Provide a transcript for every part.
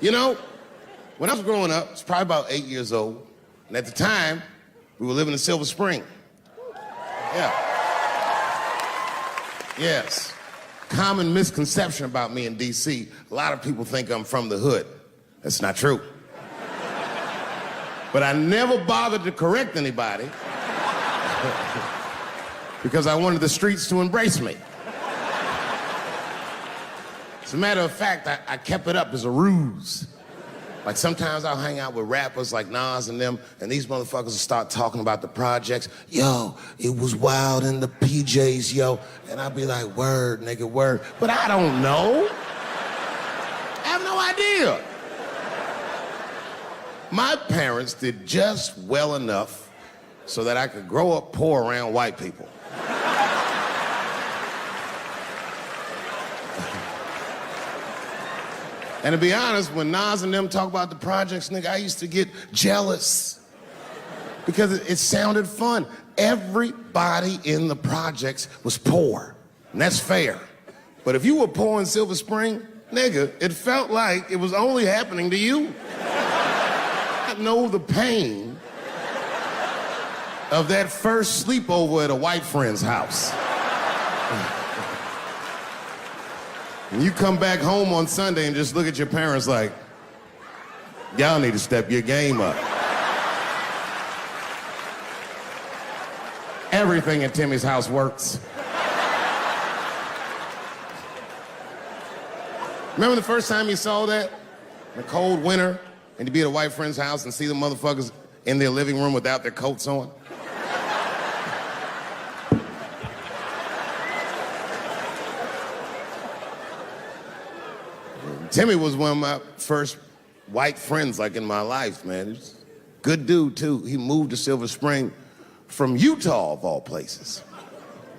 You know, when I was growing up, I was probably about 8 years old, and at the time, we were living in Silver Spring. Yeah. Yes. Common misconception about me in D.C. A lot of people think I'm from the hood. That's not true. But I never bothered to correct anybody because I wanted the streets to embrace me. As a matter of fact, I kept it up as a ruse. Like sometimes I'll hang out with rappers like Nas and them, and these motherfuckers will start talking about the projects. Yo, it was wild in the PJs, yo. And I'll be like, word, nigga, word. But I don't know. I have no idea. My parents did just well enough so that I could grow up poor around white people. And to be honest, when Nas and them talk about the projects, nigga, I used to get jealous because it sounded fun. Everybody in the projects was poor, and that's fair. But if you were poor in Silver Spring, nigga, it felt like it was only happening to you. I know the pain of that first sleepover at a white friend's house. And you come back home on Sunday and just look at your parents like, y'all need to step your game up. Everything at Timmy's house works. Remember the first time you saw that? In a cold winter, and you'd be at a white friend's house and see the motherfuckers in their living room without their coats on? Timmy was one of my first white friends, like, in my life, man. He's a good dude, too. He moved to Silver Spring from Utah, of all places.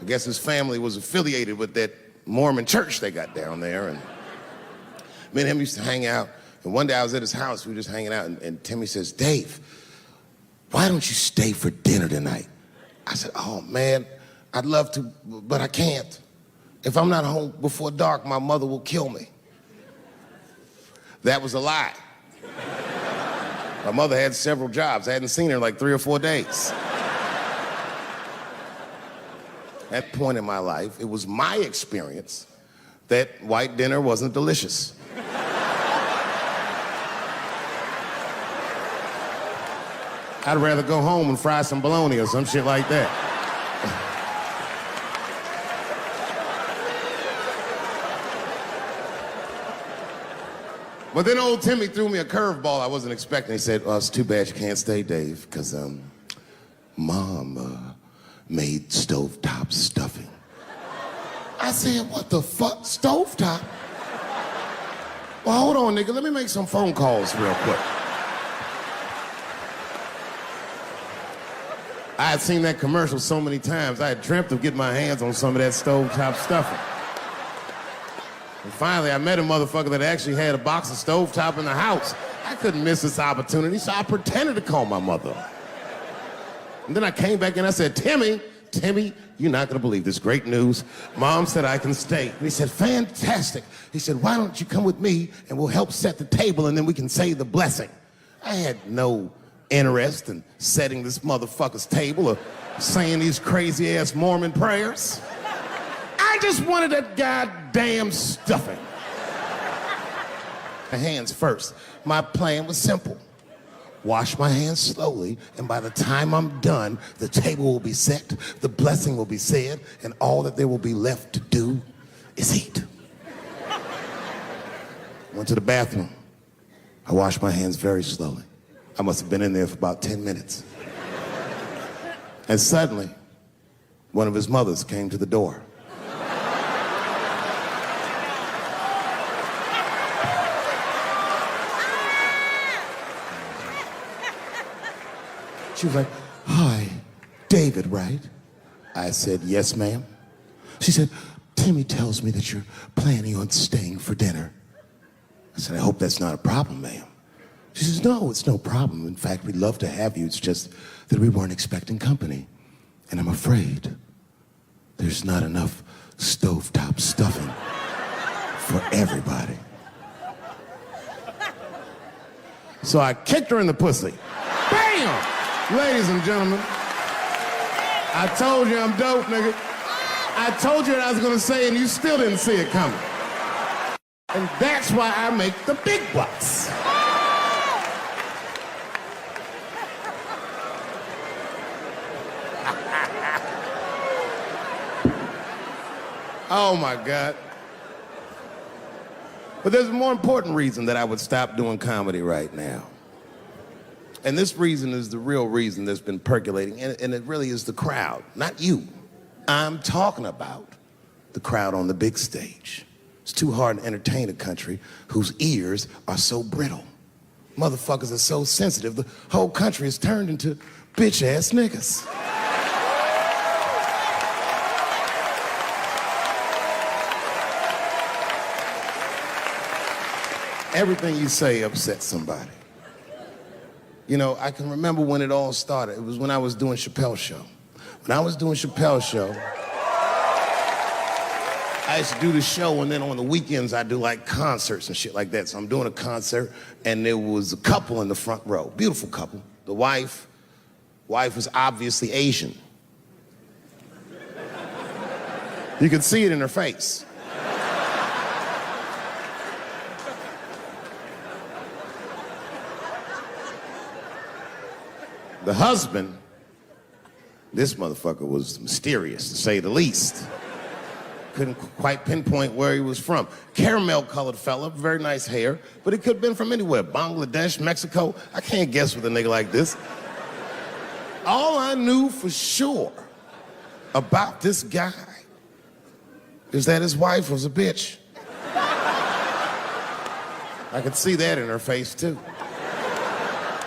I guess his family was affiliated with that Mormon church they got down there, and me and him used to hang out. And one day I was at his house, we were just hanging out, and Timmy says, Dave, why don't you stay for dinner tonight? I said, oh, man, I'd love to, but I can't. If I'm not home before dark, my mother will kill me. That was a lie. My mother had several jobs. I hadn't seen her in like 3 or 4 days. At that point in my life, it was my experience that white dinner wasn't delicious. I'd rather go home and fry some bologna or some shit like that. But then old Timmy threw me a curveball I wasn't expecting. He said, well, it's too bad you can't stay, Dave, because Mom made stovetop stuffing. I said, what the fuck, stovetop? Well, hold on, nigga, let me make some phone calls real quick. I had seen that commercial so many times, I had dreamt of getting my hands on some of that stovetop stuffing. And finally, I met a motherfucker that actually had a box of stovetop in the house. I couldn't miss this opportunity, so I pretended to call my mother. And then I came back and I said, Timmy, you're not gonna believe this great news. Mom said I can stay. And he said, fantastic. He said, why don't you come with me and we'll help set the table and then we can say the blessing. I had no interest in setting this motherfucker's table or saying these crazy-ass Mormon prayers. I just wanted that goddamn stuffing. My hands first. My plan was simple. Wash my hands slowly, and by the time I'm done, the table will be set, the blessing will be said, and all that there will be left to do is eat. Went to the bathroom. I washed my hands very slowly. I must have been in there for about 10 minutes. And suddenly, one of his mothers came to the door. She was like, hi, David, right? I said, yes, ma'am. She said, Timmy tells me that you're planning on staying for dinner. I said, I hope that's not a problem, ma'am. She says, no, it's no problem. In fact, we'd love to have you. It's just that we weren't expecting company. And I'm afraid there's not enough stovetop stuffing for everybody. So I kicked her in the pussy. Bam! Ladies and gentlemen, I told you I'm dope, nigga. I told you what I was gonna say and you still didn't see it coming. And that's why I make the big bucks. Oh my God. But there's a more important reason that I would stop doing comedy right now. And this reason is the real reason that's been percolating, and it really is the crowd, not you. I'm talking about the crowd on the big stage. It's too hard to entertain a country whose ears are so brittle. Motherfuckers are so sensitive, the whole country is turned into bitch-ass niggas. Everything you say upsets somebody. You know, I can remember when it all started. It was when I was doing Chappelle show. When I was doing Chappelle show, I used to do the show, and then on the weekends I do like concerts and shit like that. So I'm doing a concert, and there was a couple in the front row, beautiful couple. The wife was obviously Asian. You could see it in her face. The husband, this motherfucker was mysterious, to say the least. Couldn't quite pinpoint where he was from. Caramel-colored fella, very nice hair, but it could have been from anywhere. Bangladesh, Mexico, I can't guess with a nigga like this. All I knew for sure about this guy is that his wife was a bitch. I could see that in her face, too.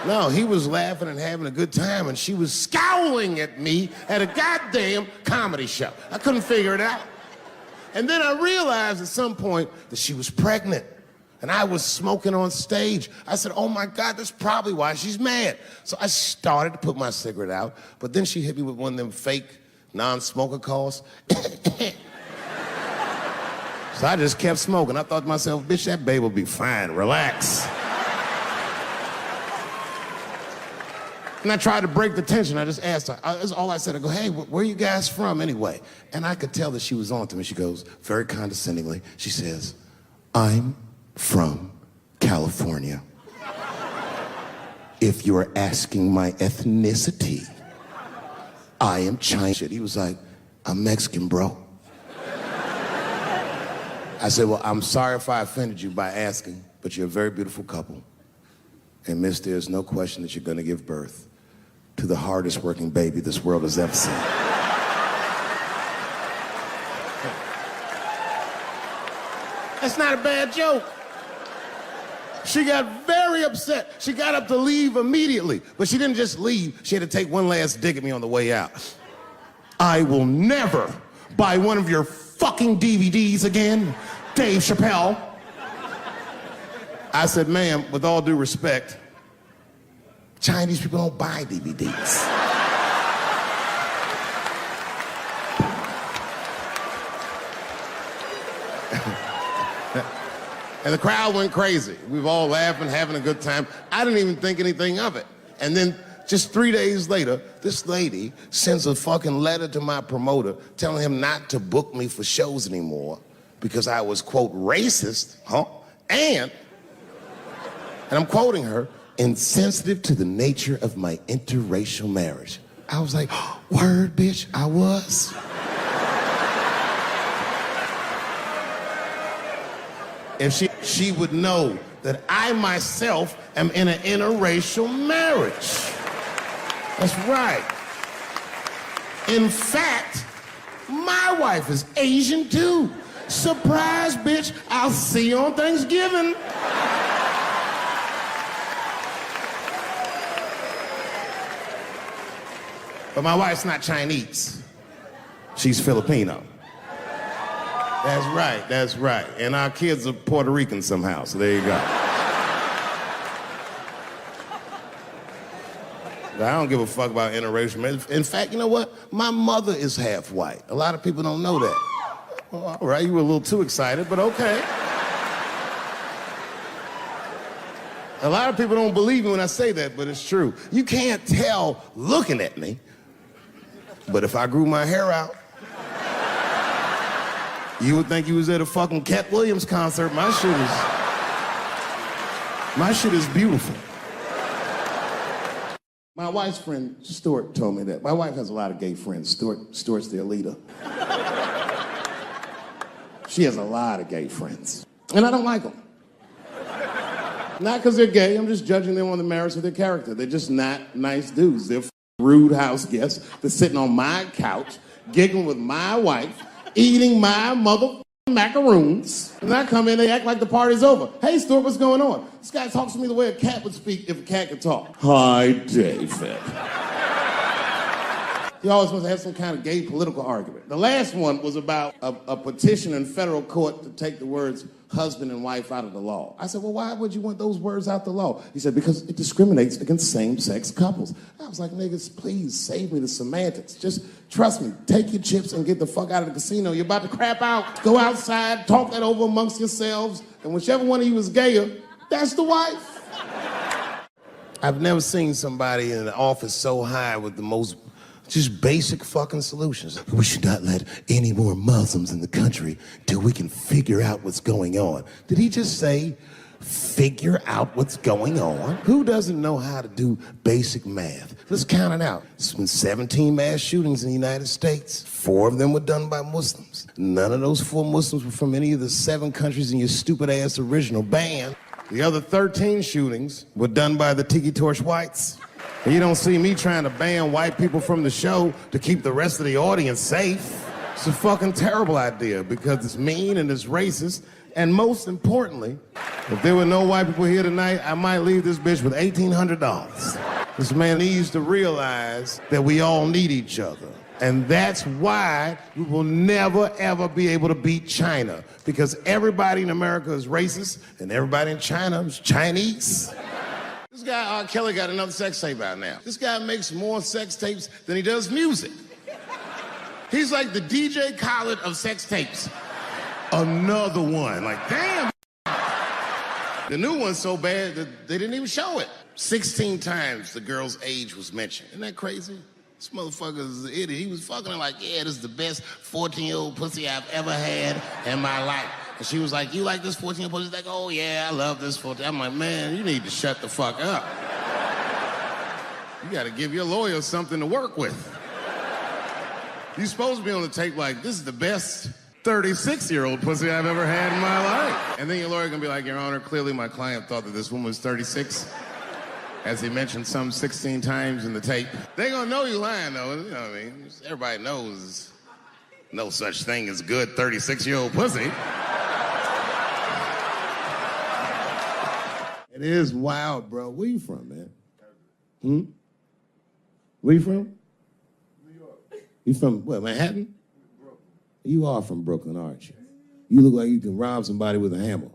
No, he was laughing and having a good time, and she was scowling at me at a goddamn comedy show. I couldn't figure it out. And then I realized at some point that she was pregnant, and I was smoking on stage. I said, oh my God, that's probably why she's mad. So I started to put my cigarette out, but then she hit me with one of them fake non-smoker calls. So I just kept smoking. I thought to myself, bitch, that babe will be fine, relax. And I tried to break the tension. I just asked her. That's all I said. I go, hey, where are you guys from anyway? And I could tell that she was on to me. She goes, very condescendingly, she says, I'm from California. If you're asking my ethnicity, I am Chinese. He was like, I'm Mexican, bro. I said, well, I'm sorry if I offended you by asking, but you're a very beautiful couple. And miss, there's no question that you're gonna give birth to the hardest working baby this world has ever seen. That's not a bad joke. She got very upset. She got up to leave immediately, but she didn't just leave. She had to take one last dig at me on the way out. I will never buy one of your fucking DVDs again, Dave Chappelle. I said, ma'am, with all due respect, Chinese people don't buy DVDs. And the crowd went crazy. We were all laughing, having a good time. I didn't even think anything of it. And then just 3 days later, this lady sends a fucking letter to my promoter telling him not to book me for shows anymore because I was, quote, racist, and I'm quoting her, insensitive to the nature of my interracial marriage. I was like, word, bitch, I was. If she would know that I myself am in an interracial marriage. That's right. In fact, my wife is Asian too. Surprise, bitch, I'll see you on Thanksgiving. But my wife's not Chinese. She's Filipino. That's right, that's right. And our kids are Puerto Rican somehow, so there you go. But I don't give a fuck about interracial marriage. In fact, you know what? My mother is half white. A lot of people don't know that. Well, all right, you were a little too excited, but okay. A lot of people don't believe me when I say that, but it's true. You can't tell looking at me, but if I grew my hair out, you would think you was at a fucking Cat Williams concert. My shit is beautiful. My wife's friend, Stuart, told me that. My wife has a lot of gay friends. Stuart's their leader. She has a lot of gay friends. And I don't like them. Not because they're gay, I'm just judging them on the merits of their character. They're just not nice dudes. They're rude house guests. They're sitting on my couch, giggling with my wife, eating my macaroons. And I come in, they act like the party's over. Hey, Stuart, what's going on? This guy talks to me the way a cat would speak if a cat could talk. Hi, David. He always wants to have some kind of gay political argument. The last one was about a petition in federal court to take the words husband and wife out of the law. I said, well, why would you want those words out the law? He said, because it discriminates against same-sex couples. I was like, niggas, please save me the semantics. Just trust me. Take your chips and get the fuck out of the casino. You're about to crap out. Go outside, talk that over amongst yourselves, and whichever one of you is gayer, that's the wife. I've never seen somebody in an office so high with the most just basic fucking solutions. We should not let any more Muslims in the country till we can figure out what's going on. Did he just say, figure out what's going on? Who doesn't know how to do basic math? Let's count it out. There's been 17 mass shootings in the United States. 4 of them were done by Muslims. None of those 4 Muslims were from any of the 7 countries in your stupid ass original band. The other 13 shootings were done by the Tiki Torch whites. And you don't see me trying to ban white people from the show to keep the rest of the audience safe. It's a fucking terrible idea because it's mean and it's racist. And most importantly, if there were no white people here tonight, I might leave this bitch with $1,800. This man needs to realize that we all need each other. And that's why we will never, ever be able to beat China. Because everybody in America is racist and everybody in China is Chinese. This guy, R. Kelly, got another sex tape out now. This guy makes more sex tapes than he does music. He's like the DJ Khaled of sex tapes. Another one. Like, damn. The new one's so bad that they didn't even show it. 16 times the girl's age was mentioned. Isn't that crazy? This motherfucker is an idiot. He was fucking her like, yeah, this is the best 14-year-old pussy I've ever had in my life. And she was like, you like this 14-year-old pussy? He's like, oh, yeah, I love this 14. I'm like, man, you need to shut the fuck up. You got to give your lawyer something to work with. You're supposed to be on the tape like, this is the best 36-year-old pussy I've ever had in my life. And then your lawyer going to be like, Your Honor, clearly my client thought that this woman was 36. As he mentioned some 16 times in the tape. They gonna know you lying though, you know what I mean? Everybody knows no such thing as good 36-year-old pussy. It is wild, bro. Where you from, man? Where you from? New York. You from, what, Manhattan? Brooklyn. You are from Brooklyn, aren't you? You look like you can rob somebody with a hammer.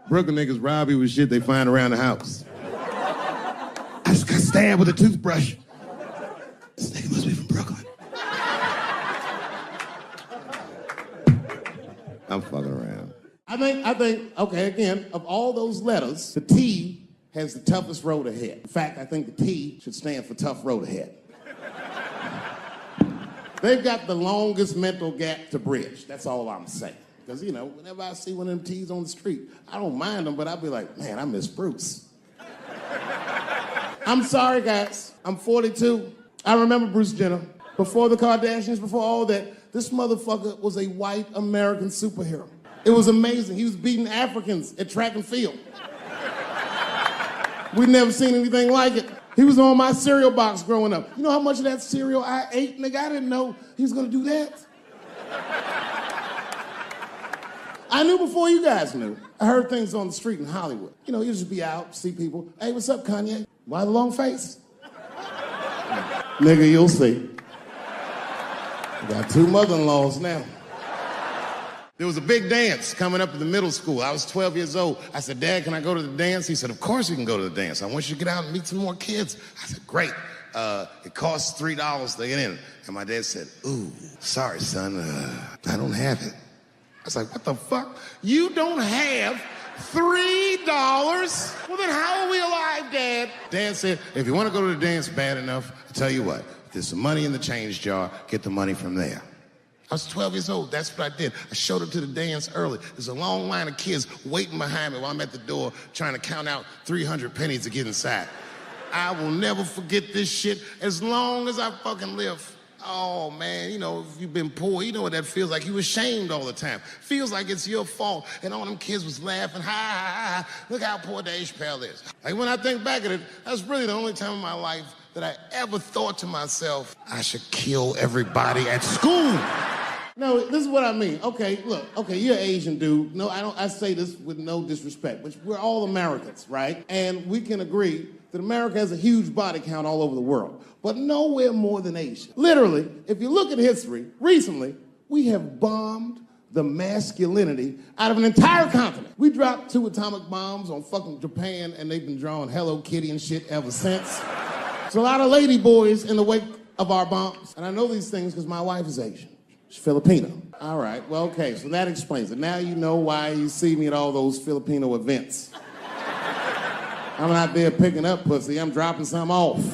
Brooklyn niggas rob you with shit they find around the house. I just got stabbed with a toothbrush. This nigga must be from Brooklyn. I'm fucking around. I think, okay, again, of all those letters, the T has the toughest road ahead. In fact, I think the T should stand for tough road ahead. They've got the longest mental gap to bridge. That's all I'm saying. Because, you know, whenever I see one of them T's on the street, I don't mind them, but I'll be like, man, I miss Bruce. I'm sorry, guys. I'm 42. I remember Bruce Jenner. Before the Kardashians, before all that, this motherfucker was a white American superhero. It was amazing. He was beating Africans at track and field. We'd never seen anything like it. He was on my cereal box growing up. You know how much of that cereal I ate? Nigga, I didn't know he was gonna do that. I knew before you guys knew. I heard things on the street in Hollywood. You know, you just be out, see people. Hey, what's up, Kanye? Why the long face? Nigga, you'll see. I got 2 mother-in-laws now. There was a big dance coming up at the middle school. I was 12 years old. I said, Dad, can I go to the dance? He said, of course you can go to the dance. I want you to get out and meet some more kids. I said, great. it costs $3 to get in. And my dad said, ooh, sorry, son, I don't have it. I was like, what the fuck? You don't have $3? Well, then how are we alive, Dad? Dad said, if you want to go to the dance bad enough, I'll tell you what, there's some money in the change jar, get the money from there. I was 12 years old, that's what I did. I showed up to the dance early. There's a long line of kids waiting behind me while I'm at the door trying to count out 300 pennies to get inside. I will never forget this shit as long as I fucking live. Oh, man, you know, if you've been poor, you know what that feels like. You ashamed all the time. Feels like it's your fault. And all them kids was laughing, ha, ha, ha. Look how poor DaveChappelle is. Like, when I think back at it, that's really the only time in my life that I ever thought to myself, I should kill everybody at school. No, this is what I mean. Okay, look, okay, you're an Asian dude. No, I say this with no disrespect, but we're all Americans, right? And we can agree that America has a huge body count all over the world, but nowhere more than Asia. Literally, if you look at history, recently, we have bombed the masculinity out of an entire continent. We dropped 2 atomic bombs on fucking Japan, and they've been drawing Hello Kitty and shit ever since. There's a lot of lady boys in the wake of our bombs, and I know these things because my wife is Asian. She's Filipino. All right, well, okay, so that explains it. Now you know why you see me at all those Filipino events. I'm not there picking up pussy, I'm dropping some off.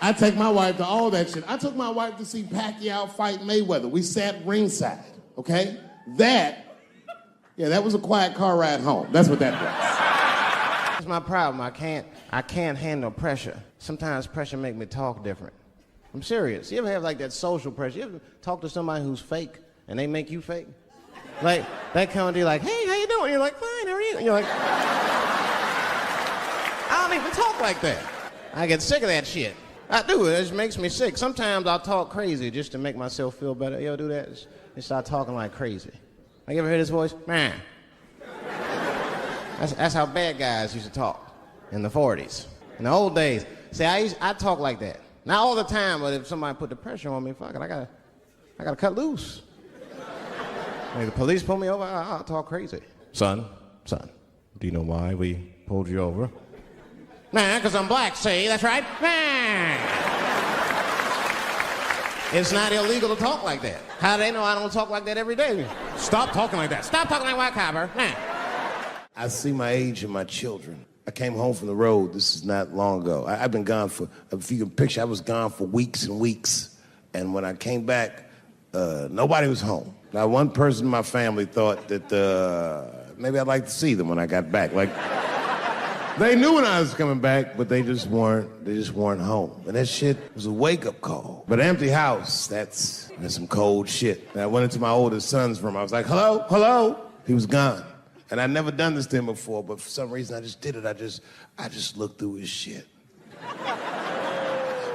I take my wife to all that shit. I took my wife to see Pacquiao fight Mayweather. We sat ringside, okay? That was a quiet car ride home. That's what that was. That's my problem. I can't handle pressure. Sometimes pressure make me talk different. I'm serious. You ever have like that social pressure? You ever talk to somebody who's fake and they make you fake? Like that kind of deal, like, hey, how you doing? You're like, fine, how are you? And you're like, I don't even talk like that. I get sick of that shit. I do. It just makes me sick. Sometimes I'll talk crazy just to make myself feel better. You ever do that? Just start talking like crazy. Like, you ever heard his voice? Man. That's how bad guys used to talk in the 40s. In the old days. See, I talk like that. Not all the time, but if somebody put the pressure on me, fuck it, I gotta cut loose. If the police pull me over, I'll talk crazy. Son, do you know why we pulled you over? Nah, because I'm black, see, that's right. Nah. It's not illegal to talk like that. How do they know I don't talk like that every day? Stop talking like that. Stop talking like white copper. Nah. I see my age in my children. I came home from the road, this is not long ago. I've been gone for, if you can picture, I was gone for weeks and weeks. And when I came back, nobody was home. Now, one person in my family thought that maybe I'd like to see them when I got back. Like, they knew when I was coming back, but they just weren't home. And that shit was a wake-up call. But an empty house, that's some cold shit. And I went into my oldest son's room. I was like, hello, hello? He was gone. And I'd never done this to him before, but for some reason I just did it. I just looked through his shit.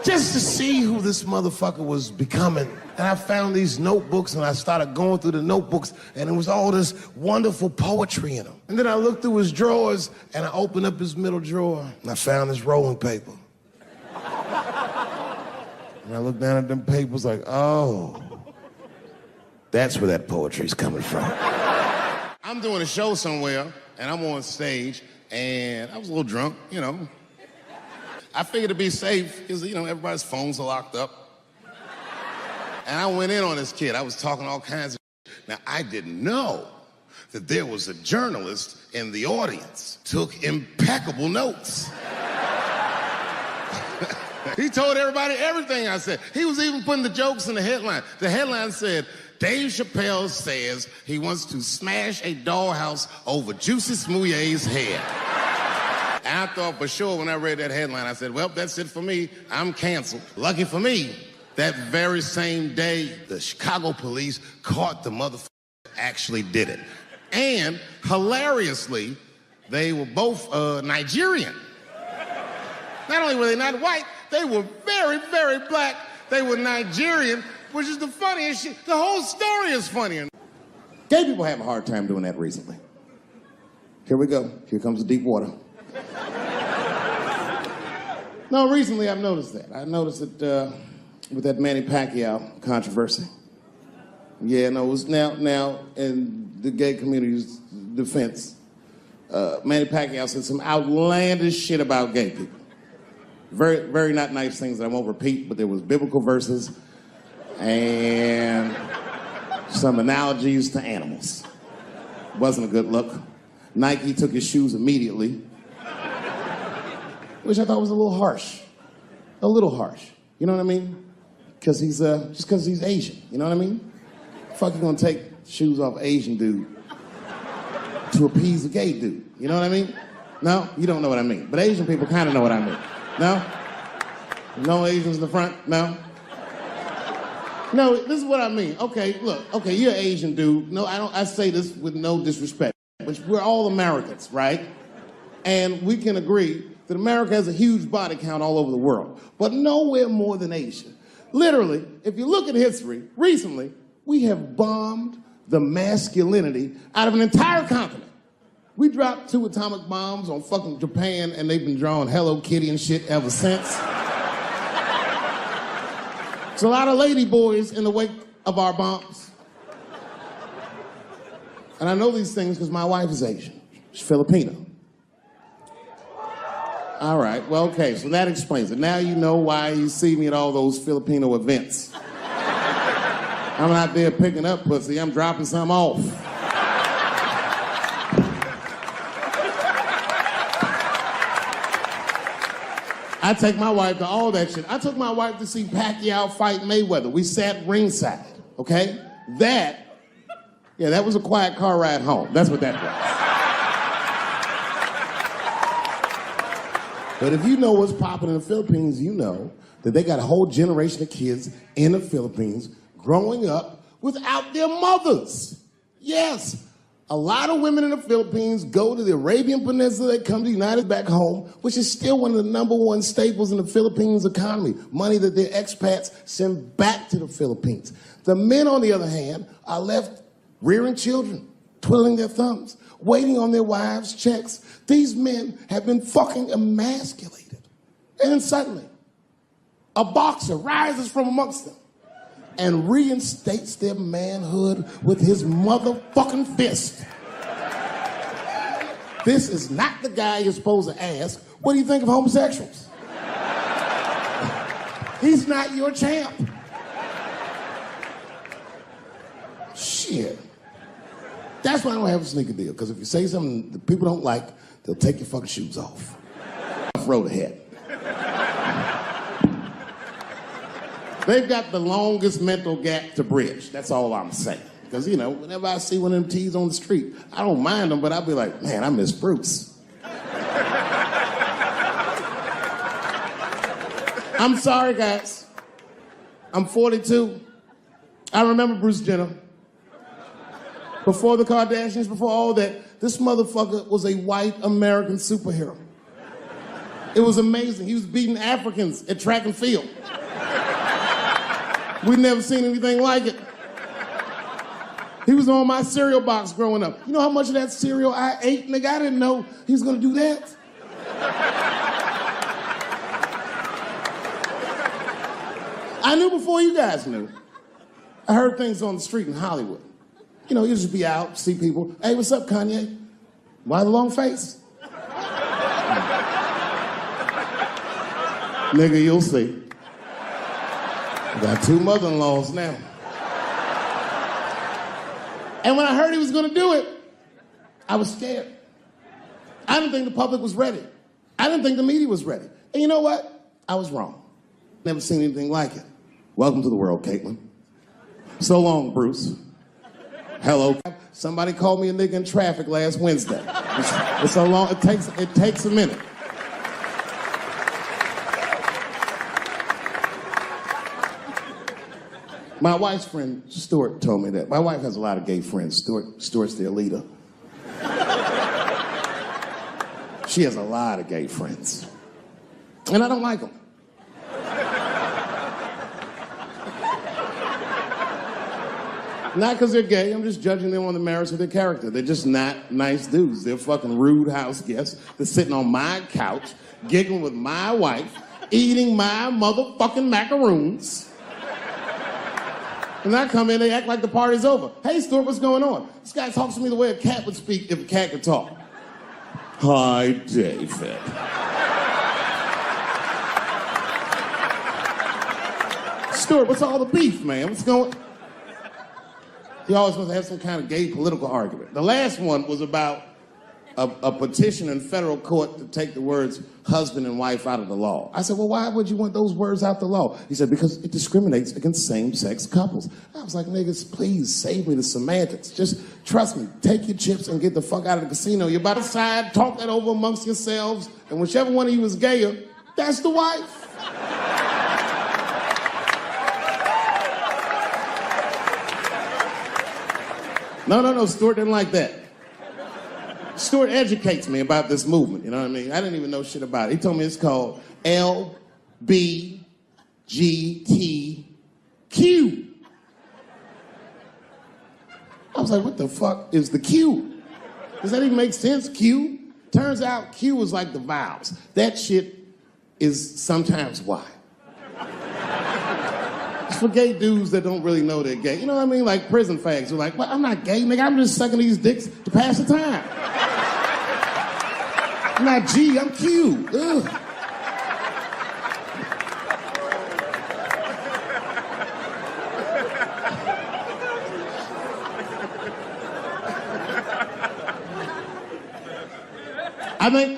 Just to see who this motherfucker was becoming. And I found these notebooks, and I started going through the notebooks, and it was all this wonderful poetry in them. And then I looked through his drawers, and I opened up his middle drawer, and I found this rolling paper. And I looked down at them papers like, oh, that's where that poetry's coming from. I'm doing a show somewhere, and I'm on stage, and I was a little drunk, you know. I figured to be safe, because, you know, everybody's phones are locked up. And I went in on this kid. I was talking all kinds of shit. Now, I didn't know that there was a journalist in the audience. Took impeccable notes. He told everybody everything I said. He was even putting the jokes in the headline. The headline said, Dave Chappelle says he wants to smash a dollhouse over Juicy Smouye's head. And I thought for sure when I read that headline, I said, well, that's it for me. I'm canceled. Lucky for me, that very same day, the Chicago police caught the motherfucker that actually did it. And hilariously, they were both Nigerian. Not only were they not white, they were very, very black. They were Nigerian, which is the funniest shit. The whole story is funny. Gay people have a hard time doing that recently. Here we go. Here comes the deep water. No, recently I've noticed that. I noticed it with that Manny Pacquiao controversy. Yeah, no, it was now in the gay community's defense. Manny Pacquiao said some outlandish shit about gay people. Very, very not nice things that I won't repeat, but there was biblical verses and some analogies to animals. Wasn't a good look. Nike took his shoes immediately, which I thought was a little harsh. A little harsh. You know what I mean? Because he's, just because he's Asian. You know what I mean? Fuck, you gonna take shoes off Asian dude to appease a gay dude. You know what I mean? No? You don't know what I mean. But Asian people kind of know what I mean. No? No Asians in the front? No? No, this is what I mean. Okay, look. Okay, you're an Asian dude. No, I say this with no disrespect. But we're all Americans, right? And we can agree that America has a huge body count all over the world, but nowhere more than Asia. Literally, if you look at history, recently, we have bombed the masculinity out of an entire continent. We dropped 2 atomic bombs on fucking Japan, and they've been drawing Hello Kitty and shit ever since. There's a lot of lady boys in the wake of our bombs. And I know these things because my wife is Asian. She's Filipino. All right, well, okay, so that explains it. Now you know why you see me at all those Filipino events. I'm out there picking up pussy, I'm dropping some off. I take my wife to all that shit. I took my wife to see Pacquiao fight Mayweather. We sat ringside, okay? That was a quiet car ride home. That's what that was. But if you know what's popping in the Philippines, you know that they got a whole generation of kids in the Philippines growing up without their mothers. Yes, a lot of women in the Philippines go to the Arabian Peninsula, they come to the United back home, which is still one of the #1 staples in the Philippines economy, money that their expats send back to the Philippines. The men, on the other hand, are left rearing children, twiddling their thumbs, waiting on their wives' checks. These men have been fucking emasculated. And then suddenly, a boxer rises from amongst them and reinstates their manhood with his motherfucking fist. This is not the guy you're supposed to ask, what do you think of homosexuals? He's not your champ. Shit. That's why I don't have a sneaker deal, because if you say something that people don't like, they'll take your fucking shoes off. Throw the head. They've got the longest mental gap to bridge. That's all I'm saying. Because, you know, whenever I see one of them T's on the street, I don't mind them, but I'll be like, man, I miss Bruce. I'm sorry, guys. I'm 42. I remember Bruce Jenner. Before the Kardashians, before all that, this motherfucker was a white American superhero. It was amazing. He was beating Africans at track and field. We'd never seen anything like it. He was on my cereal box growing up. You know how much of that cereal I ate, nigga? I didn't know he was gonna do that. I knew before you guys knew. I heard things on the street in Hollywood. You know, you just be out, see people. Hey, what's up, Kanye? Why the long face? Nigga, you'll see. I got 2 mother-in-laws now. And when I heard he was gonna do it, I was scared. I didn't think the public was ready. I didn't think the media was ready. And you know what? I was wrong. Never seen anything like it. Welcome to the world, Caitlin. So long, Bruce. Hello. Somebody called me a nigga in traffic last Wednesday. It's so long, it takes a minute. My wife's friend, Stuart, told me that. My wife has a lot of gay friends. Stuart's their leader. She has a lot of gay friends. And I don't like them. Not because they're gay, I'm just judging them on the merits of their character. They're just not nice dudes. They're fucking rude house guests. They're sitting on my couch, giggling with my wife, eating my motherfucking macaroons. And I come in, they act like the party's over. Hey, Stuart, what's going on? This guy talks to me the way a cat would speak if a cat could talk. Hi, David. Stuart, what's all the beef, man? What's going... He always wants to have some kind of gay political argument. The last one was about a petition in federal court to take the words husband and wife out of the law. I said, well, why would you want those words out the law? He said, because it discriminates against same-sex couples. I was like, niggas, please save me the semantics. Just trust me, take your chips and get the fuck out of the casino. You're about to side, talk that over amongst yourselves, and whichever one of you is gayer, that's the wife. No, Stuart didn't like that. Stuart educates me about this movement, you know what I mean? I didn't even know shit about it. He told me it's called LBGTQ. I was like, what the fuck is the Q? Does that even make sense, Q? Turns out Q is like the vowels. That shit is sometimes Y. It's for gay dudes that don't really know they're gay. You know what I mean? Like prison fags who are like, well, I'm not gay, nigga. I'm just sucking these dicks to pass the time. I'm not G, I'm Q. Ugh.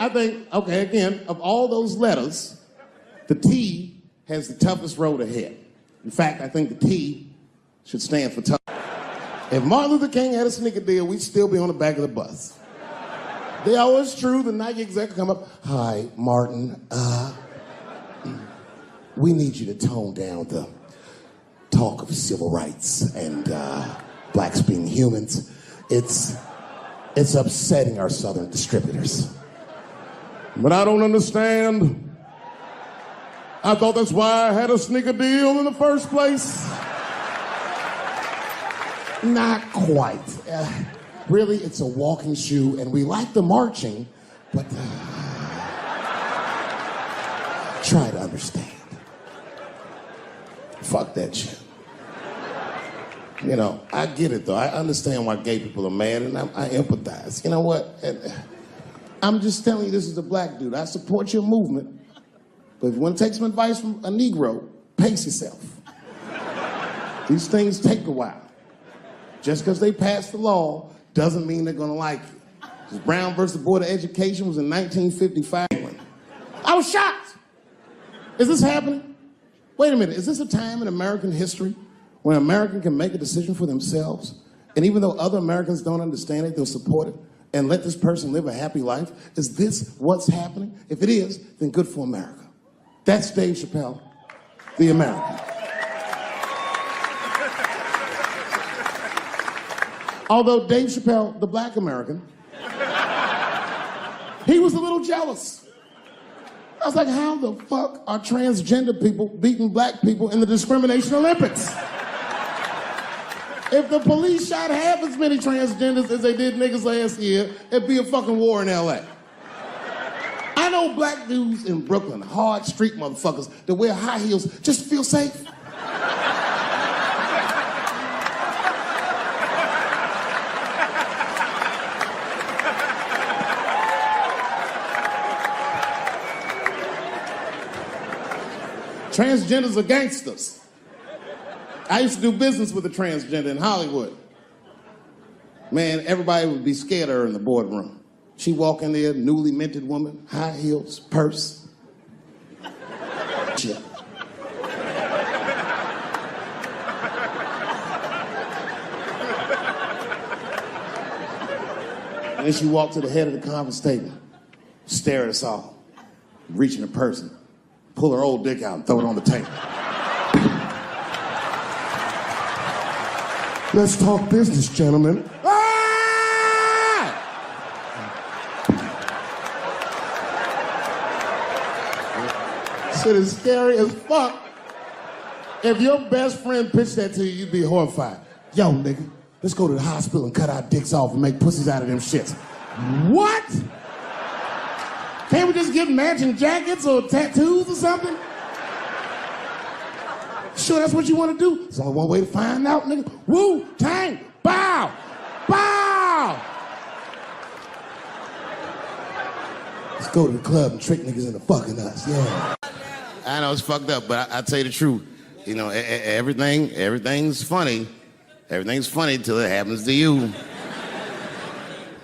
I think, okay, again, of all those letters, the T has the toughest road ahead. In fact, I think the T should stand for tough. If Martin Luther King had a sneaker deal, we'd still be on the back of the bus. They always true, the Nike exec come up, hi, Martin, we need you to tone down the talk of civil rights and blacks being humans. It's upsetting our southern distributors. But I don't understand. I thought that's why I had a sneaker deal in the first place. Not quite. Really, it's a walking shoe, and we like the marching, but try to understand. Fuck that shit. You know, I get it, though. I understand why gay people are mad, and I empathize. You know what? I'm just telling you, this is a black dude. I support your movement. But if you want to take some advice from a Negro, pace yourself. These things take a while. Just because they passed the law doesn't mean they're going to like it. Brown versus Board of Education was in 1955. I was shocked. Is this happening? Wait a minute. Is this a time in American history when an American can make a decision for themselves? And even though other Americans don't understand it, they'll support it and let this person live a happy life? Is this what's happening? If it is, then good for America. That's Dave Chappelle, the American. Although Dave Chappelle, the black American, he was a little jealous. I was like, how the fuck are transgender people beating black people in the discrimination Olympics? If the police shot half as many transgenders as they did niggas last year, it'd be a fucking war in LA. I know black dudes in Brooklyn, hard street motherfuckers that wear high heels just to feel safe. Transgenders are gangsters. I used to do business with a transgender in Hollywood. Man, everybody would be scared of her in the boardroom. She walk in there, newly minted woman, high heels, purse. Shit. And then she walked to the head of the conference table, stare at us all, reach in her purse, and pull her old dick out and throw it on the table. Let's talk business, gentlemen. Shit is scary as fuck. If your best friend pitched that to you, you'd be horrified. Yo, nigga, let's go to the hospital and cut our dicks off and make pussies out of them shits. What? Can't we just get matching jackets or tattoos or something? Sure, that's what you want to do? There's only one way to find out, nigga. Wu-Tang, bow, bow. Let's go to the club and trick niggas into fucking us, yeah. I know it's fucked up, but I tell you the truth. You know, everything's funny. Everything's funny till it happens to you.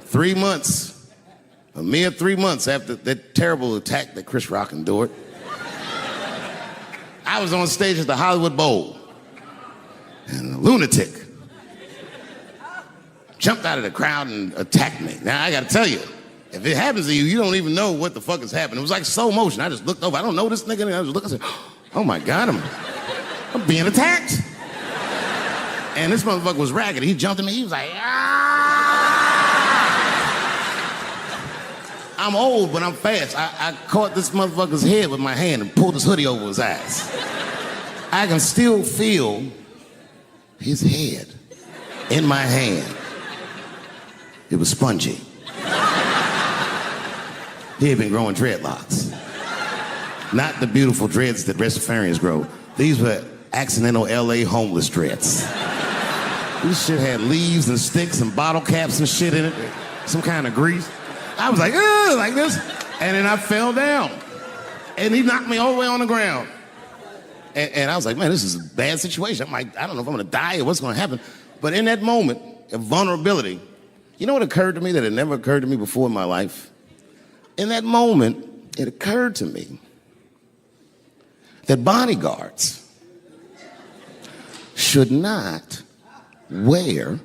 3 months, a mere 3 months after that terrible attack that Chris Rock endured, I was on stage at the Hollywood Bowl, and a lunatic jumped out of the crowd and attacked me. Now, I gotta tell you, if it happens to you, you don't even know what the fuck is happening. It was like slow motion. I just looked over. I don't know this nigga. And I just looked and said, oh my God, I'm being attacked. And this motherfucker was ragged. He jumped at me. He was like, ah! I'm old, but I'm fast. I caught this motherfucker's head with my hand and pulled his hoodie over his eyes. I can still feel his head in my hand. It was spongy. He had been growing dreadlocks. Not the beautiful dreads that Rastafarians grow. These were accidental LA homeless dreads. This shit had leaves and sticks and bottle caps and shit in it. Some kind of grease. I was like, ugh, like this. And then I fell down. And he knocked me all the way on the ground. And I was like, man, this is a bad situation. I'm like, I don't know if I'm gonna die or what's gonna happen. But in that moment of vulnerability, you know what occurred to me that had never occurred to me before in my life? In that moment, it occurred to me that bodyguards should not wear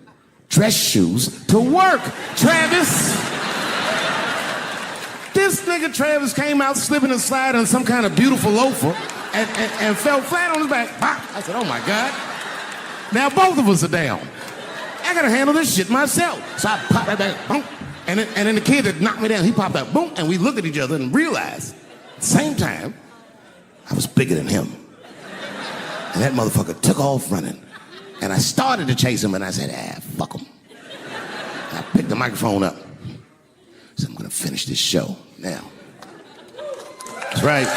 dress shoes to work. Travis! This nigga Travis came out slipping and sliding on some kind of beautiful loafer and fell flat on his back. I said, oh my God. Now both of us are down. I gotta handle this shit myself. So I popped that back, boom. And then the kid that knocked me down, he popped out, boom, and we looked at each other and realized, at the same time, I was bigger than him. And that motherfucker took off running. And I started to chase him, and I said, fuck him. And I picked the microphone up. So I'm gonna finish this show now. That's right.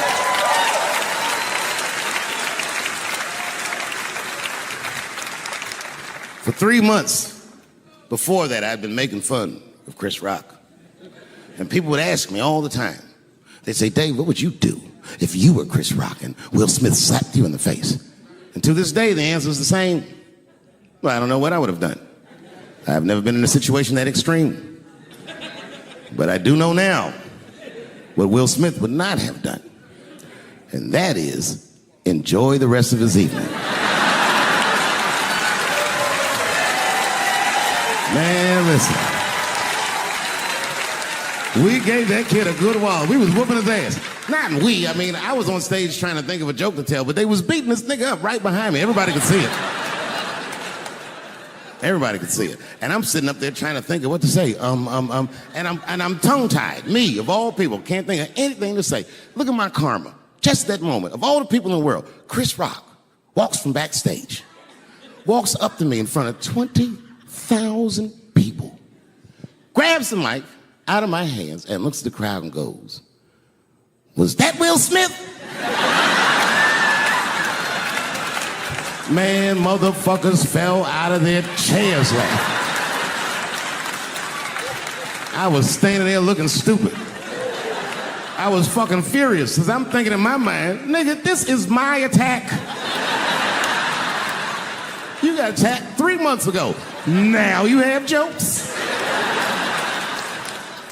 For 3 months before that, I'd been making fun of Chris Rock. And people would ask me all the time. They'd say, Dave, what would you do if you were Chris Rock and Will Smith slapped you in the face? And to this day, the answer is the same. Well, I don't know what I would have done. I've never been in a situation that extreme. But I do know now what Will Smith would not have done. And that is enjoy the rest of his evening. Man, listen. We gave that kid a good while. We was whooping his ass. Not we, I mean, I was on stage trying to think of a joke to tell, but they was beating this nigga up right behind me. Everybody could see it. Everybody could see it. And I'm sitting up there trying to think of what to say. And I'm tongue-tied. Me, of all people, can't think of anything to say. Look at my karma. Just that moment. Of all the people in the world, Chris Rock walks from backstage, walks up to me in front of 20,000 people, grabs the mic out of my hands and looks at the crowd and goes, was that Will Smith? Man, motherfuckers fell out of their chairs laughing. I was standing there looking stupid. I was fucking furious because I'm thinking in my mind, nigga, this is my attack. You got attacked 3 months ago. Now you have jokes.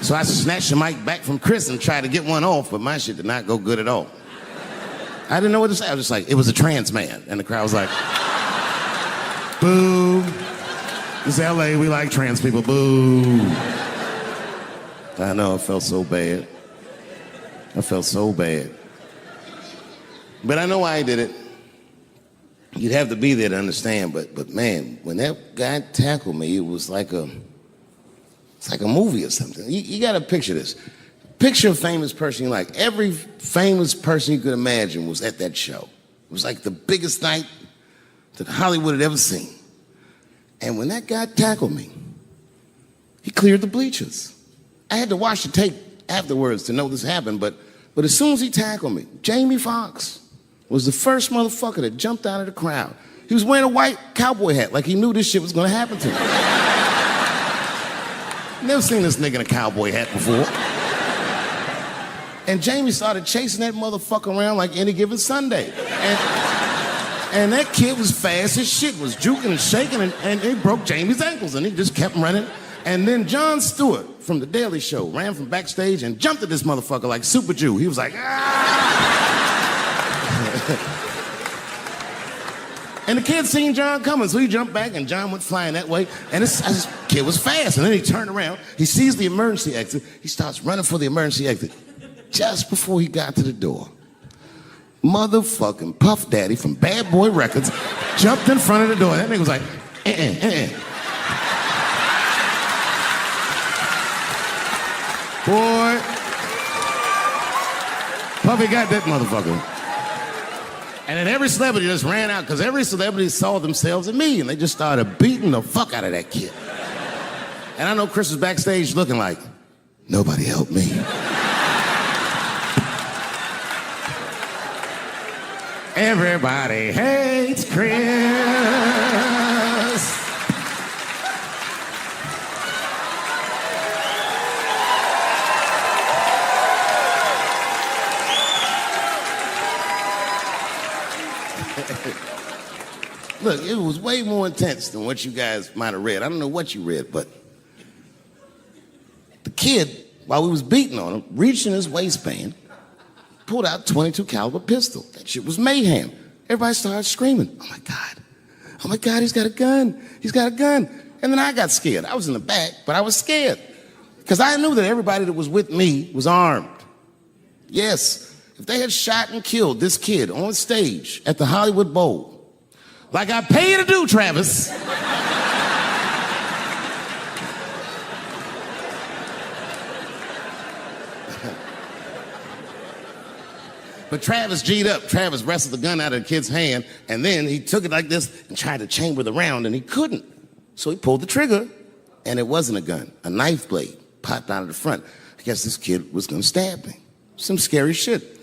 So I snatched the mic back from Chris and tried to get one off, but my shit did not go good at all. I didn't know what to say. I was just like, it was a trans man. And the crowd was like, boo. This is LA, we like trans people, boo. I know, I felt so bad. I felt so bad. But I know why I did it. You'd have to be there to understand, but man, when that guy tackled me, it was like it's like a movie or something. You gotta picture this. Picture a famous person you like. Every famous person you could imagine was at that show. It was like the biggest night that Hollywood had ever seen. And when that guy tackled me, he cleared the bleachers. I had to watch the tape afterwards to know this happened, but as soon as he tackled me, Jamie Foxx was the first motherfucker that jumped out of the crowd. He was wearing a white cowboy hat like he knew this shit was gonna happen to him. Never seen this nigga in a cowboy hat before. And Jamie started chasing that motherfucker around like any given Sunday. And that kid was fast as shit, was juking and shaking, and he broke Jamie's ankles, and he just kept running. And then Jon Stewart from The Daily Show ran from backstage and jumped at this motherfucker like Super Jew. He was like, ah! And the kid seen Jon coming, so he jumped back, and Jon went flying that way. And this kid was fast, and then he turned around. He sees the emergency exit. He starts running for the emergency exit. Just before he got to the door, motherfucking Puff Daddy from Bad Boy Records jumped in front of the door. That nigga was like, Boy, Puffy got that motherfucker. And then every celebrity just ran out because every celebrity saw themselves in me, and they just started beating the fuck out of that kid. And I know Chris was backstage looking like, nobody helped me. Everybody hates Chris. Look, it was way more intense than what you guys might have read. I don't know what you read, but the kid, while we was beating on him, reached in his waistband, pulled out a .22 caliber pistol. That shit was mayhem. Everybody started screaming, oh my God, he's got a gun, he's got a gun. And then I got scared. I was in the back, but I was scared because I knew that everybody that was with me was armed. Yes, if they had shot and killed this kid on stage at the Hollywood Bowl, like I pay you to do, Travis. But Travis G'd up. Travis wrestled the gun out of the kid's hand, and then he took it like this and tried to chamber the round, and he couldn't. So he pulled the trigger, and it wasn't a gun. A knife blade popped out of the front. I guess this kid was gonna stab me. Some scary shit.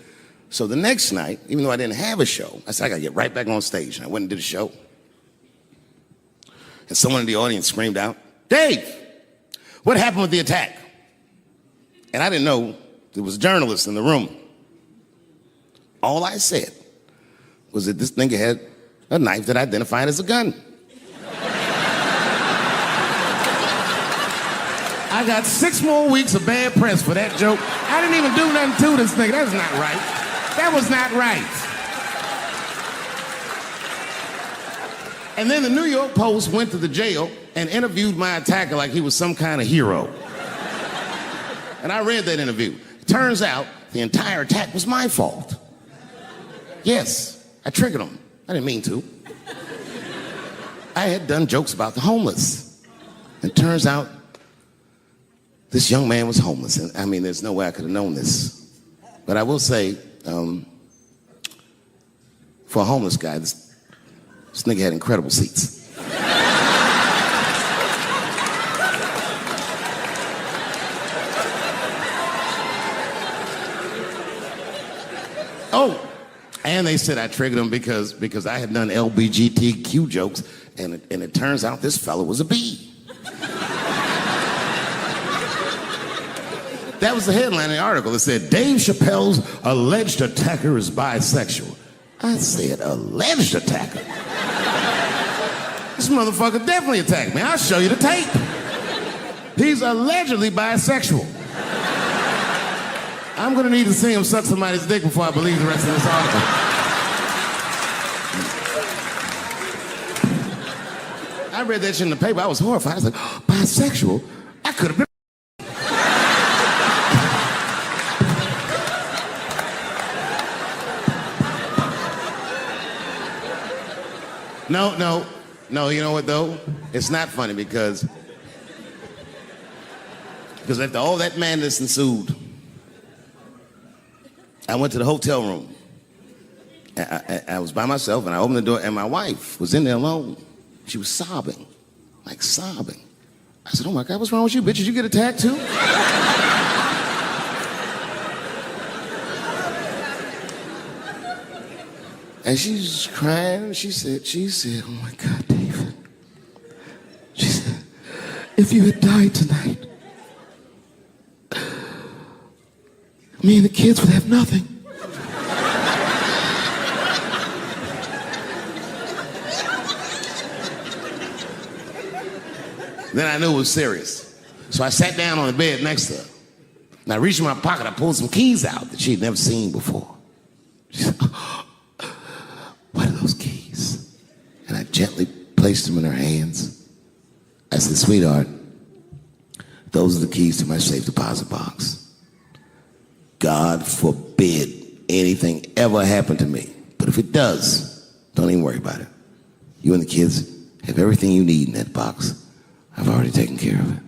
So the next night, even though I didn't have a show, I said, I gotta get right back on stage. And I went and did a show. And someone in the audience screamed out, Dave, what happened with the attack? And I didn't know there was a journalist in the room. All I said was that this nigga had a knife that identified as a gun. I got 6 more weeks of bad press for that joke. I didn't even do nothing to this nigga. That's not right. That was not right. And then the New York Post went to the jail and interviewed my attacker like he was some kind of hero. And I read that interview. It turns out the entire attack was my fault. Yes, I triggered him. I didn't mean to. I had done jokes about the homeless. It turns out this young man was homeless. And I mean, there's no way I could have known this. But I will say, for a homeless guy, this nigga had incredible seats. Oh, and they said I triggered him because I had done LBGTQ jokes, and it turns out this fellow was a bee. That was the headline in the article. It said, Dave Chappelle's alleged attacker is bisexual. I said, alleged attacker? This motherfucker definitely attacked me. I'll show you the tape. He's allegedly bisexual. I'm gonna need to see him suck somebody's dick before I believe the rest of this article. I read that shit in the paper. I was horrified. I was like, oh, bisexual? I could have been. No, you know what though? It's not funny because after all that madness ensued, I went to the hotel room. I was by myself and I opened the door and my wife was in there alone. She was sobbing, like sobbing. I said, oh my God, what's wrong with you, bitch? Did you get attacked too? And she's crying. She said, oh my God, David. She said, if you had died tonight, me and the kids would have nothing. Then I knew it was serious. So I sat down on the bed next to her. And I reached in my pocket, I pulled some keys out that she'd never seen before. She said, what are those keys? And I gently placed them in her hands. I said, sweetheart, those are the keys to my safe deposit box. God forbid anything ever happen to me. But if it does, don't even worry about it. You and the kids have everything you need in that box. I've already taken care of it.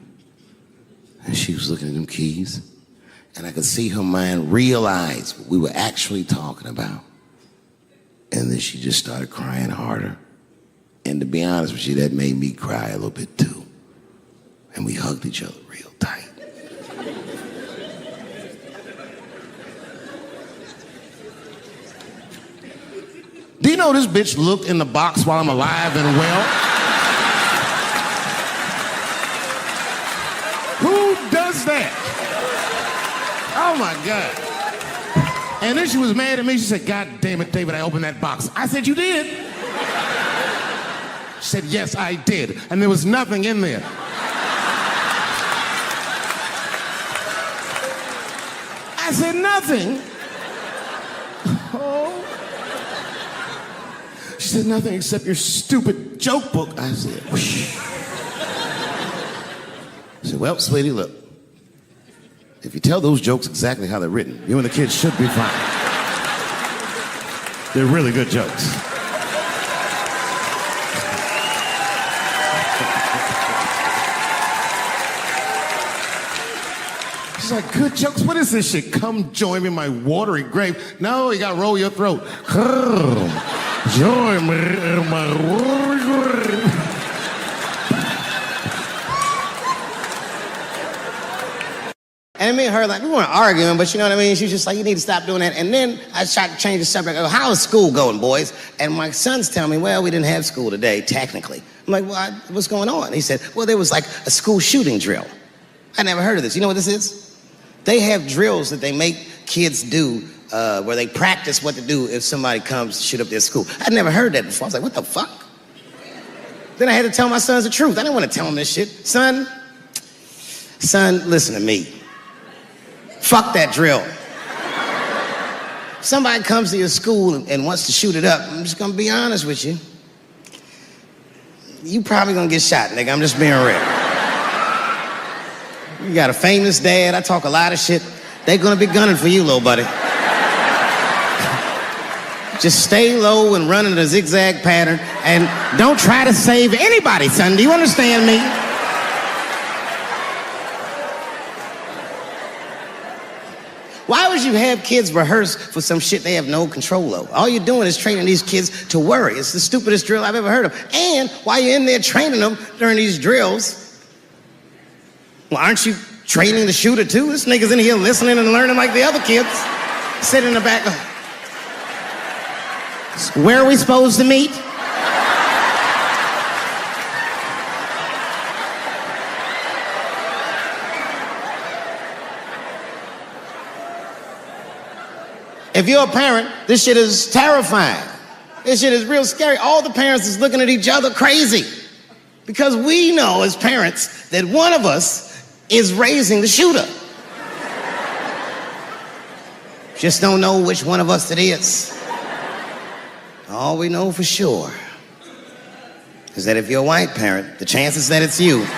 And she was looking at them keys, and I could see her mind realize what we were actually talking about. And then she just started crying harder. And to be honest with you, that made me cry a little bit too. And we hugged each other real tight. Do you know this bitch looked in the box while I'm alive and well? Who does that? Oh my God. And then she was mad at me. She said, God damn it, David, I opened that box. I said, you did? She said, yes, I did. And there was nothing in there. I said, nothing? Oh. She said, nothing except your stupid joke book. I said, whoosh. I said, well, sweetie, look. If you tell those jokes exactly how they're written, you and the kids should be fine. They're really good jokes. She's like, good jokes? What is this shit? Come join me in my watery grave. No, you gotta roll your throat. Join me in my watery grave. And me and her, like, we weren't arguing, but you know what I mean? She was just like, you need to stop doing that. And then I tried to change the subject. I go, how is school going, boys? And my son's telling me, well, we didn't have school today, technically. I'm like, well, what's going on? He said, well, there was like a school shooting drill. I never heard of this. You know what this is? They have drills that they make kids do where they practice what to do if somebody comes to shoot up their school. I'd never heard that before. I was like, what the fuck? Then I had to tell my sons the truth. I didn't want to tell them this shit. Son, listen to me. Fuck that drill. If somebody comes to your school and wants to shoot it up, I'm just gonna be honest with you. You probably gonna get shot, nigga. I'm just being real. You got a famous dad. I talk a lot of shit. They're gonna be gunning for you, little buddy. Just stay low and run in a zigzag pattern and don't try to save anybody, son. Do you understand me? Why would you have kids rehearse for some shit they have no control over? All you're doing is training these kids to worry. It's the stupidest drill I've ever heard of. And while you're in there training them during these drills, well, aren't you training the shooter too? This nigga's in here listening and learning like the other kids. Sitting in the back. Where are we supposed to meet? If you're a parent, this shit is terrifying. This shit is real scary. All the parents is looking at each other crazy. Because we know as parents that one of us is raising the shooter. Just don't know which one of us it is. All we know for sure is that if you're a white parent, the chances that it's you is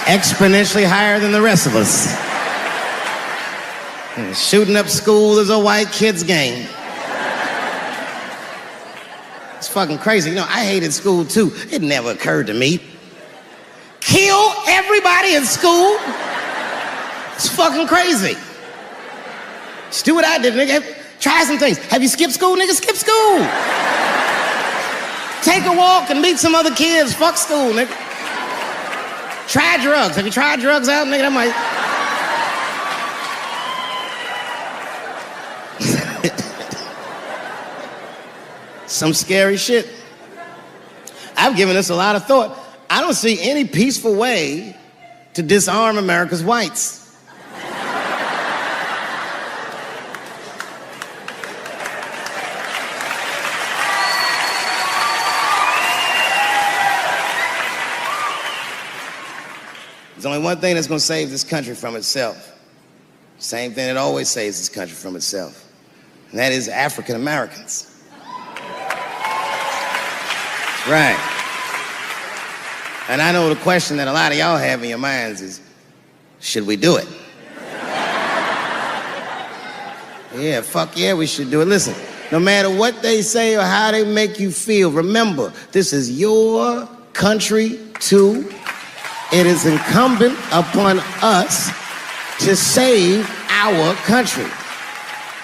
exponentially higher than the rest of us. And shooting up school is a white kid's game. It's fucking crazy. You know, I hated school too. It never occurred to me. Kill everybody in school? It's fucking crazy. Just do what I did, nigga. Try some things. Have you skipped school, nigga? Skip school. Take a walk and meet some other kids. Fuck school, nigga. Try drugs. Have you tried drugs out, nigga? That might... Some scary shit. I've given this a lot of thought. I don't see any peaceful way to disarm America's whites. There's only one thing that's going to save this country from itself. Same thing that always saves this country from itself. And that is African Americans. Right. And I know the question that a lot of y'all have in your minds is, should we do it? Yeah, fuck yeah, we should do it. Listen, no matter what they say or how they make you feel, remember, this is your country too. It is incumbent upon us to save our country.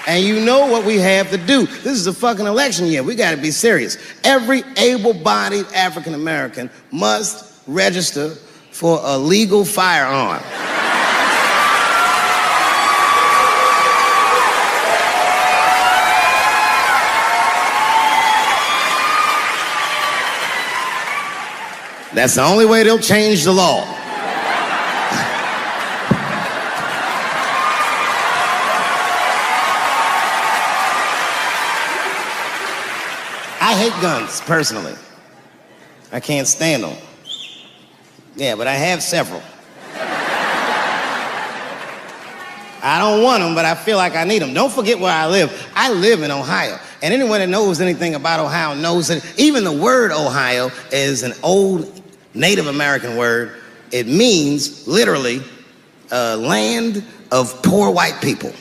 And you know what we have to do. This is a fucking election year. We gotta be serious. Every able-bodied African American must register for a legal firearm. That's the only way they'll change the law. I hate guns, personally. I can't stand them. Yeah, but I have several. I don't want them, but I feel like I need them. Don't forget where I live. I live in Ohio. And anyone that knows anything about Ohio knows that even the word Ohio is an old Native American word. It means, literally, a land of poor white people.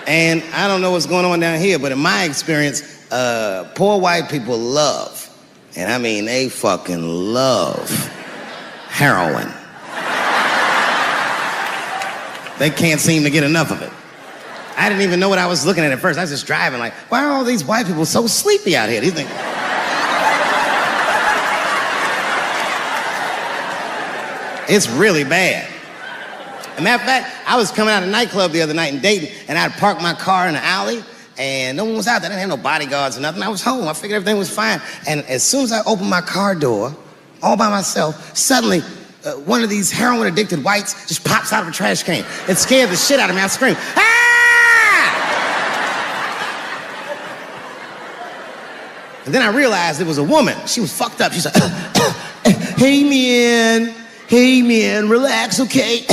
And I don't know what's going on down here, but in my experience, poor white people love, and I mean they fucking love, heroin. They can't seem to get enough of it. I didn't even know what I was looking at first. I was just driving like, why are all these white people so sleepy out here? Do you think? It's really bad. As a matter of fact, I was coming out of a nightclub the other night in Dayton, and I'd parked my car in the alley, and no one was out there. I didn't have no bodyguards or nothing. I was home. I figured everything was fine. And as soon as I opened my car door, all by myself, suddenly, one of these heroin-addicted whites just pops out of a trash can. It scared the shit out of me. I screamed, ah! And then I realized it was a woman. She was fucked up. She's like, hey, man, relax, okay?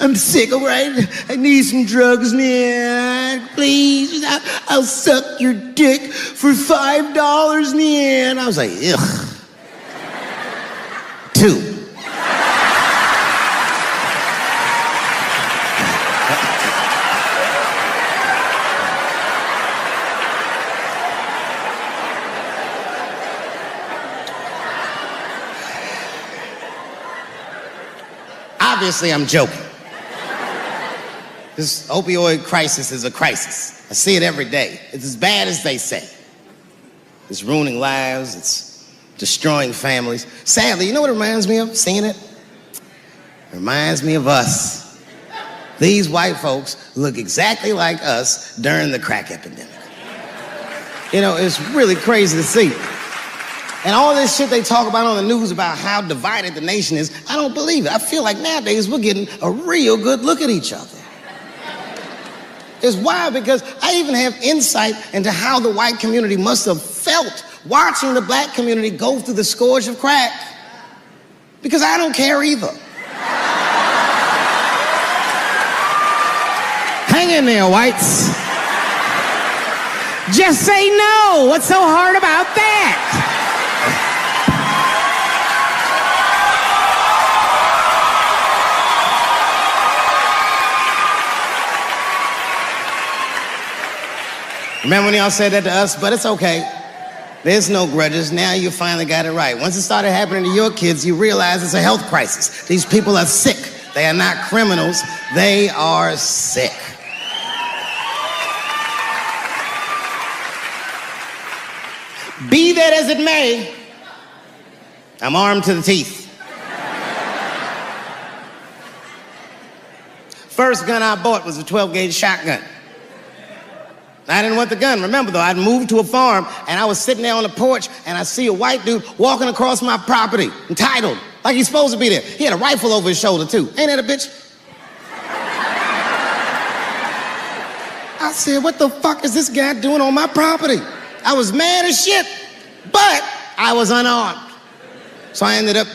I'm sick, all right? I need some drugs, man. Please, I'll suck your dick for $5, man. I was like, ugh. 2. Obviously, I'm joking. This opioid crisis is a crisis. I see it every day. It's as bad as they say. It's ruining lives. It's destroying families. Sadly, you know what it reminds me of, seeing it? It reminds me of us. These white folks look exactly like us during the crack epidemic. You know, it's really crazy to see. And all this shit they talk about on the news about how divided the nation is, I don't believe it. I feel like nowadays we're getting a real good look at each other. It's wild because I even have insight into how the white community must have felt watching the black community go through the scourge of crack. Because I don't care either. Hang in there, whites. Just say no. What's so hard about that? Remember when y'all said that to us? But it's okay. There's no grudges. Now you finally got it right. Once it started happening to your kids, you realize it's a health crisis. These people are sick. They are not criminals. They are sick. Be that as it may, I'm armed to the teeth. First gun I bought was a 12-gauge shotgun. I didn't want the gun. Remember, though, I'd moved to a farm, and I was sitting there on the porch, and I see a white dude walking across my property, entitled, like he's supposed to be there. He had a rifle over his shoulder, too. Ain't that a bitch? I said, what the fuck is this guy doing on my property? I was mad as shit, but I was unarmed. So I ended up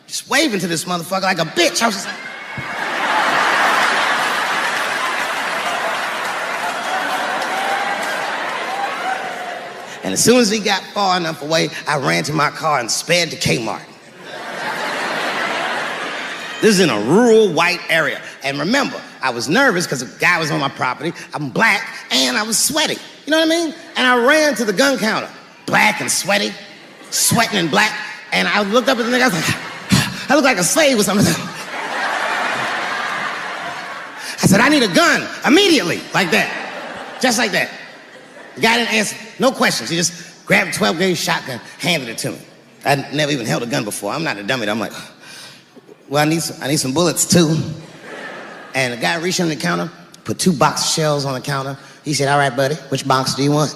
just waving to this motherfucker like a bitch. I was just like... And as soon as he got far enough away, I ran to my car and sped to Kmart. This is in a rural white area. And remember, I was nervous because the guy was on my property, I'm black, and I was sweaty. You know what I mean? And I ran to the gun counter, black and sweaty, sweating and black, and I looked up at the nigga, I was like, I look like a slave or something. I said, I need a gun, immediately, like that, just like that. The guy didn't answer, no questions. He just grabbed a 12-gauge shotgun, handed it to me. I'd never even held a gun before. I'm not a dummy. I'm like, well, I need some bullets too. And the guy reached under the counter, put 2 box shells on the counter. He said, all right, buddy, which box do you want?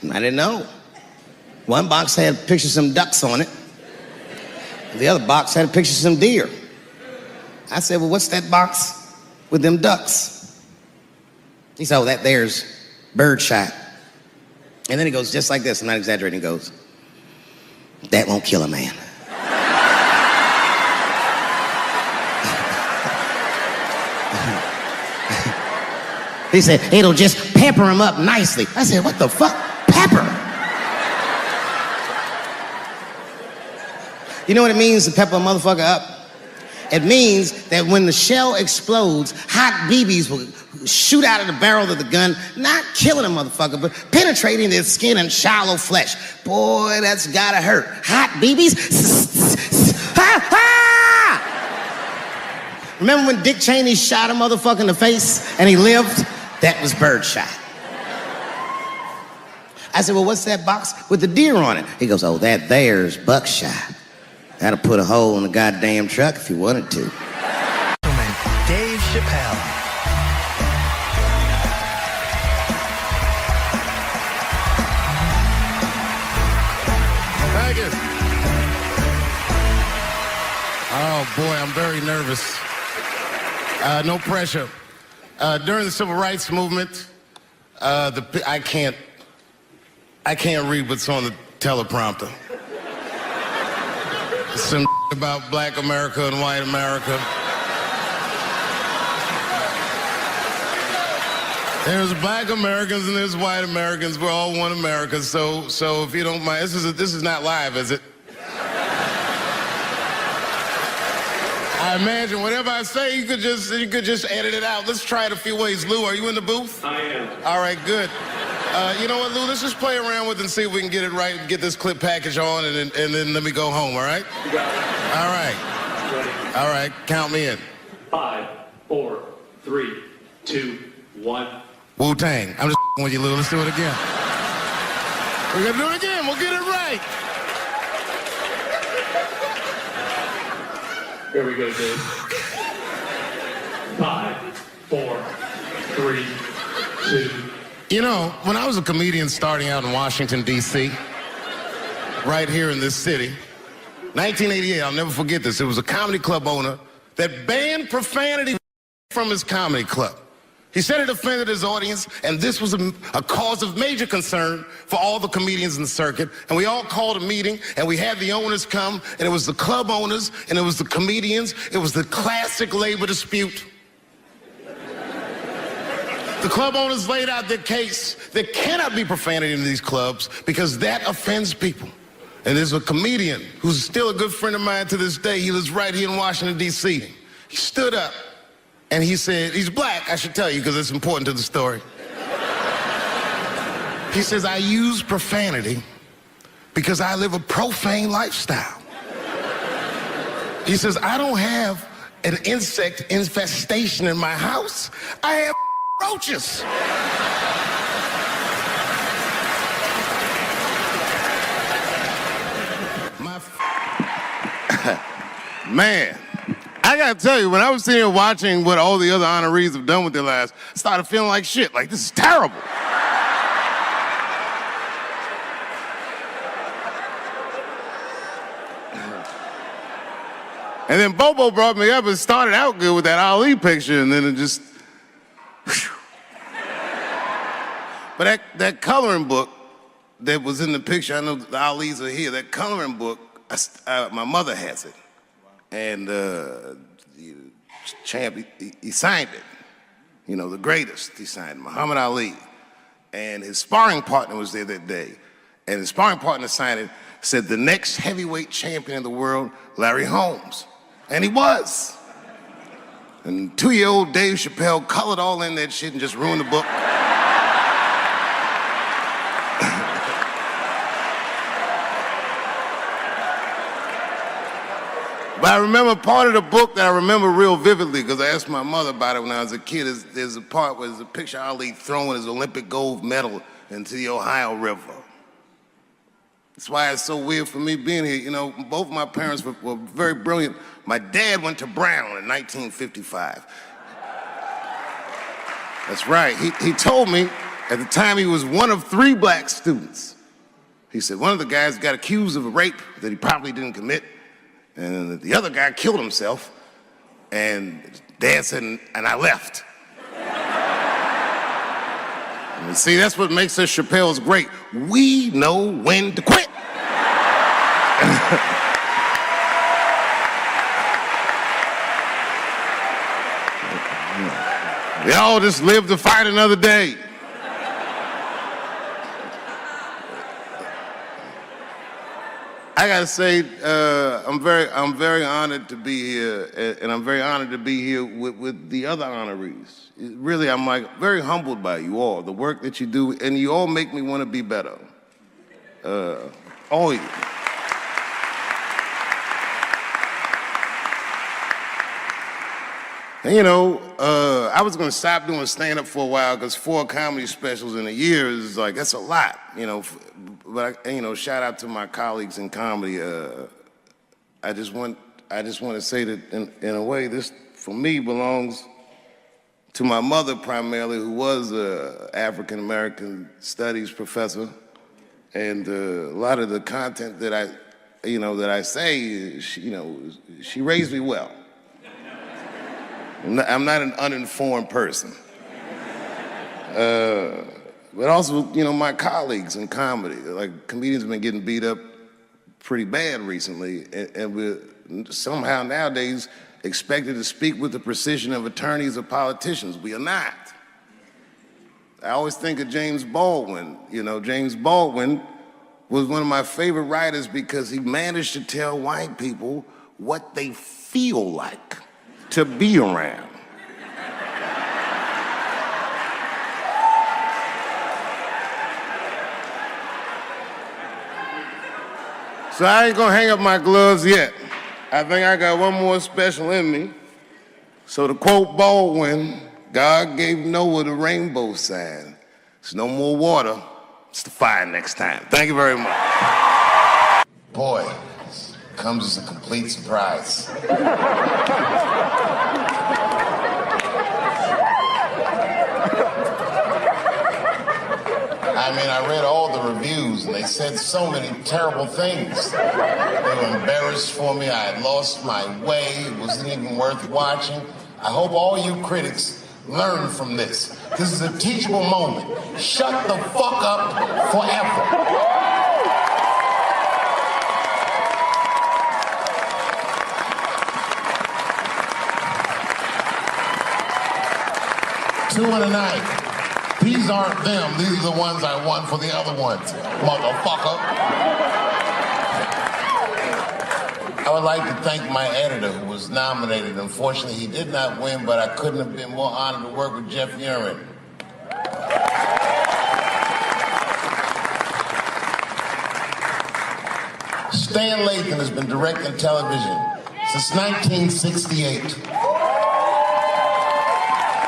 And I didn't know. One box had pictures of some ducks on it. The other box had a picture of some deer. I said, well, what's that box with them ducks? He said, oh, that there's birdshot. And then he goes just like this, I'm not exaggerating, he goes, that won't kill a man. He said, it'll just pepper him up nicely. I said, what the fuck? Pepper? You know what it means to pepper a motherfucker up? It means that when the shell explodes, hot BBs will shoot out of the barrel of the gun, not killing a motherfucker, but penetrating their skin and shallow flesh. Boy, that's gotta hurt. Hot BBs? Ha ha! Remember when Dick Cheney shot a motherfucker in the face and he lived? That was birdshot. I said, well, what's that box with the deer on it? He goes, oh, that there's buckshot. That'll put a hole in the goddamn truck if you wanted to. Dave Chappelle. Thank you. Oh, boy, I'm very nervous. No pressure. During the Civil Rights Movement, I can't read what's on the teleprompter. Some about black America and white America. There's black Americans and there's white Americans. We're all one America. So if you don't mind, this is not live, is it? I imagine whatever I say, you could just edit it out. Let's try it a few ways. Lou, are you in the booth? I am. All right, good. You know what, Lou? Let's just play around with it and see if we can get it right and get this clip package on, and then let me go home, all right? You got it. All right. Ready? All right, count me in. 5, 4, 3, 2, 1. Wu-Tang. I'm just with you, Lou. Let's do it again. We're gonna do it again. We'll get it right. Here we go, Dave. 5, 4, 3, 2. You know, when I was a comedian starting out in Washington, D.C., right here in this city, 1988, I'll never forget this. It was a comedy club owner that banned profanity from his comedy club. He said it offended his audience, and this was a cause of major concern for all the comedians in the circuit. And we all called a meeting, and we had the owners come, and it was the club owners, and it was the comedians. It was the classic labor dispute. The club owners laid out their case. There cannot be profanity in these clubs because that offends people. And there's a comedian who's still a good friend of mine to this day. He lives right here in Washington, D.C. He stood up and he said, he's black, I should tell you because it's important to the story. He says, I use profanity because I live a profane lifestyle. He says, I don't have an insect infestation in my house. I have roaches. Man, I gotta tell you, when I was sitting here watching what all the other honorees have done with their lives, I started feeling like shit. Like, this is terrible. And then Bobo brought me up and started out good with that Ali picture, and then it just... Whew. But that coloring book that was in the picture, I know the Ali's are here, that coloring book, my mother has it. And Champ, he signed it. You know, the greatest, he signed it, Muhammad Ali. And his sparring partner was there that day. And his sparring partner signed it, said the next heavyweight champion of the world, Larry Holmes. And he was. And 2-year-old Dave Chappelle colored all in that shit and just ruined the book. But I remember part of the book that I remember real vividly, because I asked my mother about it when I was a kid. There's a part where there's a picture of Ali throwing his Olympic gold medal into the Ohio River. That's why it's so weird for me being here. You know, both my parents were very brilliant. My dad went to Brown in 1955. That's right. He told me at the time he was one of 3 black students. He said one of the guys got accused of a rape that he probably didn't commit. And the other guy killed himself, and Dad said, and I left. And see, that's what makes us Chappelle's great. We know when to quit. We all just live to fight another day. I gotta say, I'm very honored to be here, and I'm very honored to be here with the other honorees. Really, I'm like very humbled by you all, the work that you do, and you all make me want to be better. All of you. And you know, I was gonna stop doing stand-up for a while because 4 comedy specials in a year is like, that's a lot, you know. But you know, shout out to my colleagues in comedy. I just want to say that in a way, this for me belongs to my mother primarily, who was an African American studies professor, and a lot of the content that I say, she raised me well. I'm not an uninformed person. But also, you know, my colleagues in comedy, like comedians have been getting beat up pretty bad recently, and we're somehow nowadays expected to speak with the precision of attorneys or politicians. We are not. I always think of James Baldwin. You know, James Baldwin was one of my favorite writers because he managed to tell white people what they feel like to be around. So I ain't gonna hang up my gloves yet. I think I got one more special in me. So to quote Baldwin, God gave Noah the rainbow sign. There's no more water, it's the fire next time. Thank you very much. Boy, this comes as a complete surprise. I mean, I read all the reviews, and they said so many terrible things. They were embarrassed for me. I had lost my way. It wasn't even worth watching. I hope all you critics learn from this. This is a teachable moment. Shut the fuck up forever. Two in a night. These aren't them. These are the ones I won for the other ones, motherfucker. I would like to thank my editor who was nominated. Unfortunately, he did not win, but I couldn't have been more honored to work with Jeff Urin. Stan Lathan has been directing television since 1968.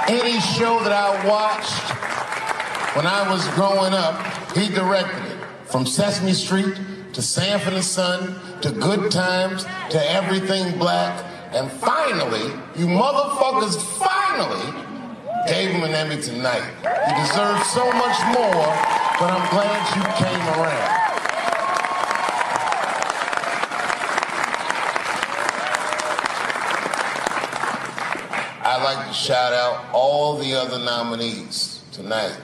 Any show that I watched when I was growing up, he directed it. From Sesame Street to Sanford and Son to Good Times to Everything Black. And finally, you motherfuckers finally gave him an Emmy tonight. He deserves so much more, but I'm glad you came around. I'd like to shout out all the other nominees tonight.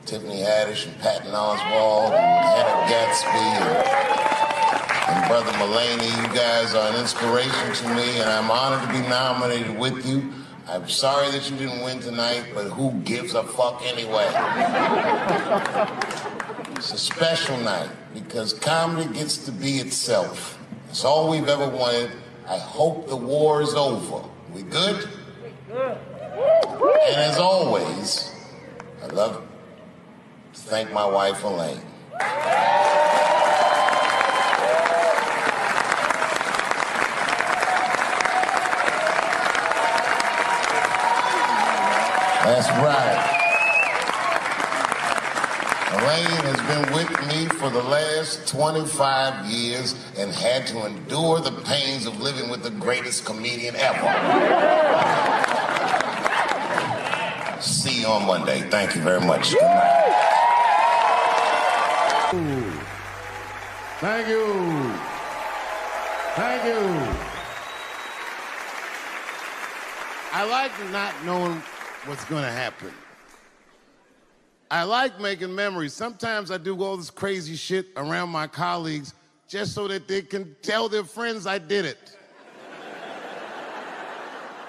Tiffany Haddish and Patton Oswalt and Hannah Gatsby and Brother Mulaney. You guys are an inspiration to me, and I'm honored to be nominated with you. I'm sorry that you didn't win tonight, but who gives a fuck anyway? It's a special night because comedy gets to be itself. It's all we've ever wanted. I hope the war is over. We good? And as always, I love to thank my wife, Elaine. That's right. Elaine has been with me for the last 25 years and had to endure the pains of living with the greatest comedian ever. See you on Monday. Thank you very much. Good night. Thank you. Thank you. I like not knowing what's going to happen. I like making memories. Sometimes I do all this crazy shit around my colleagues just so that they can tell their friends I did it.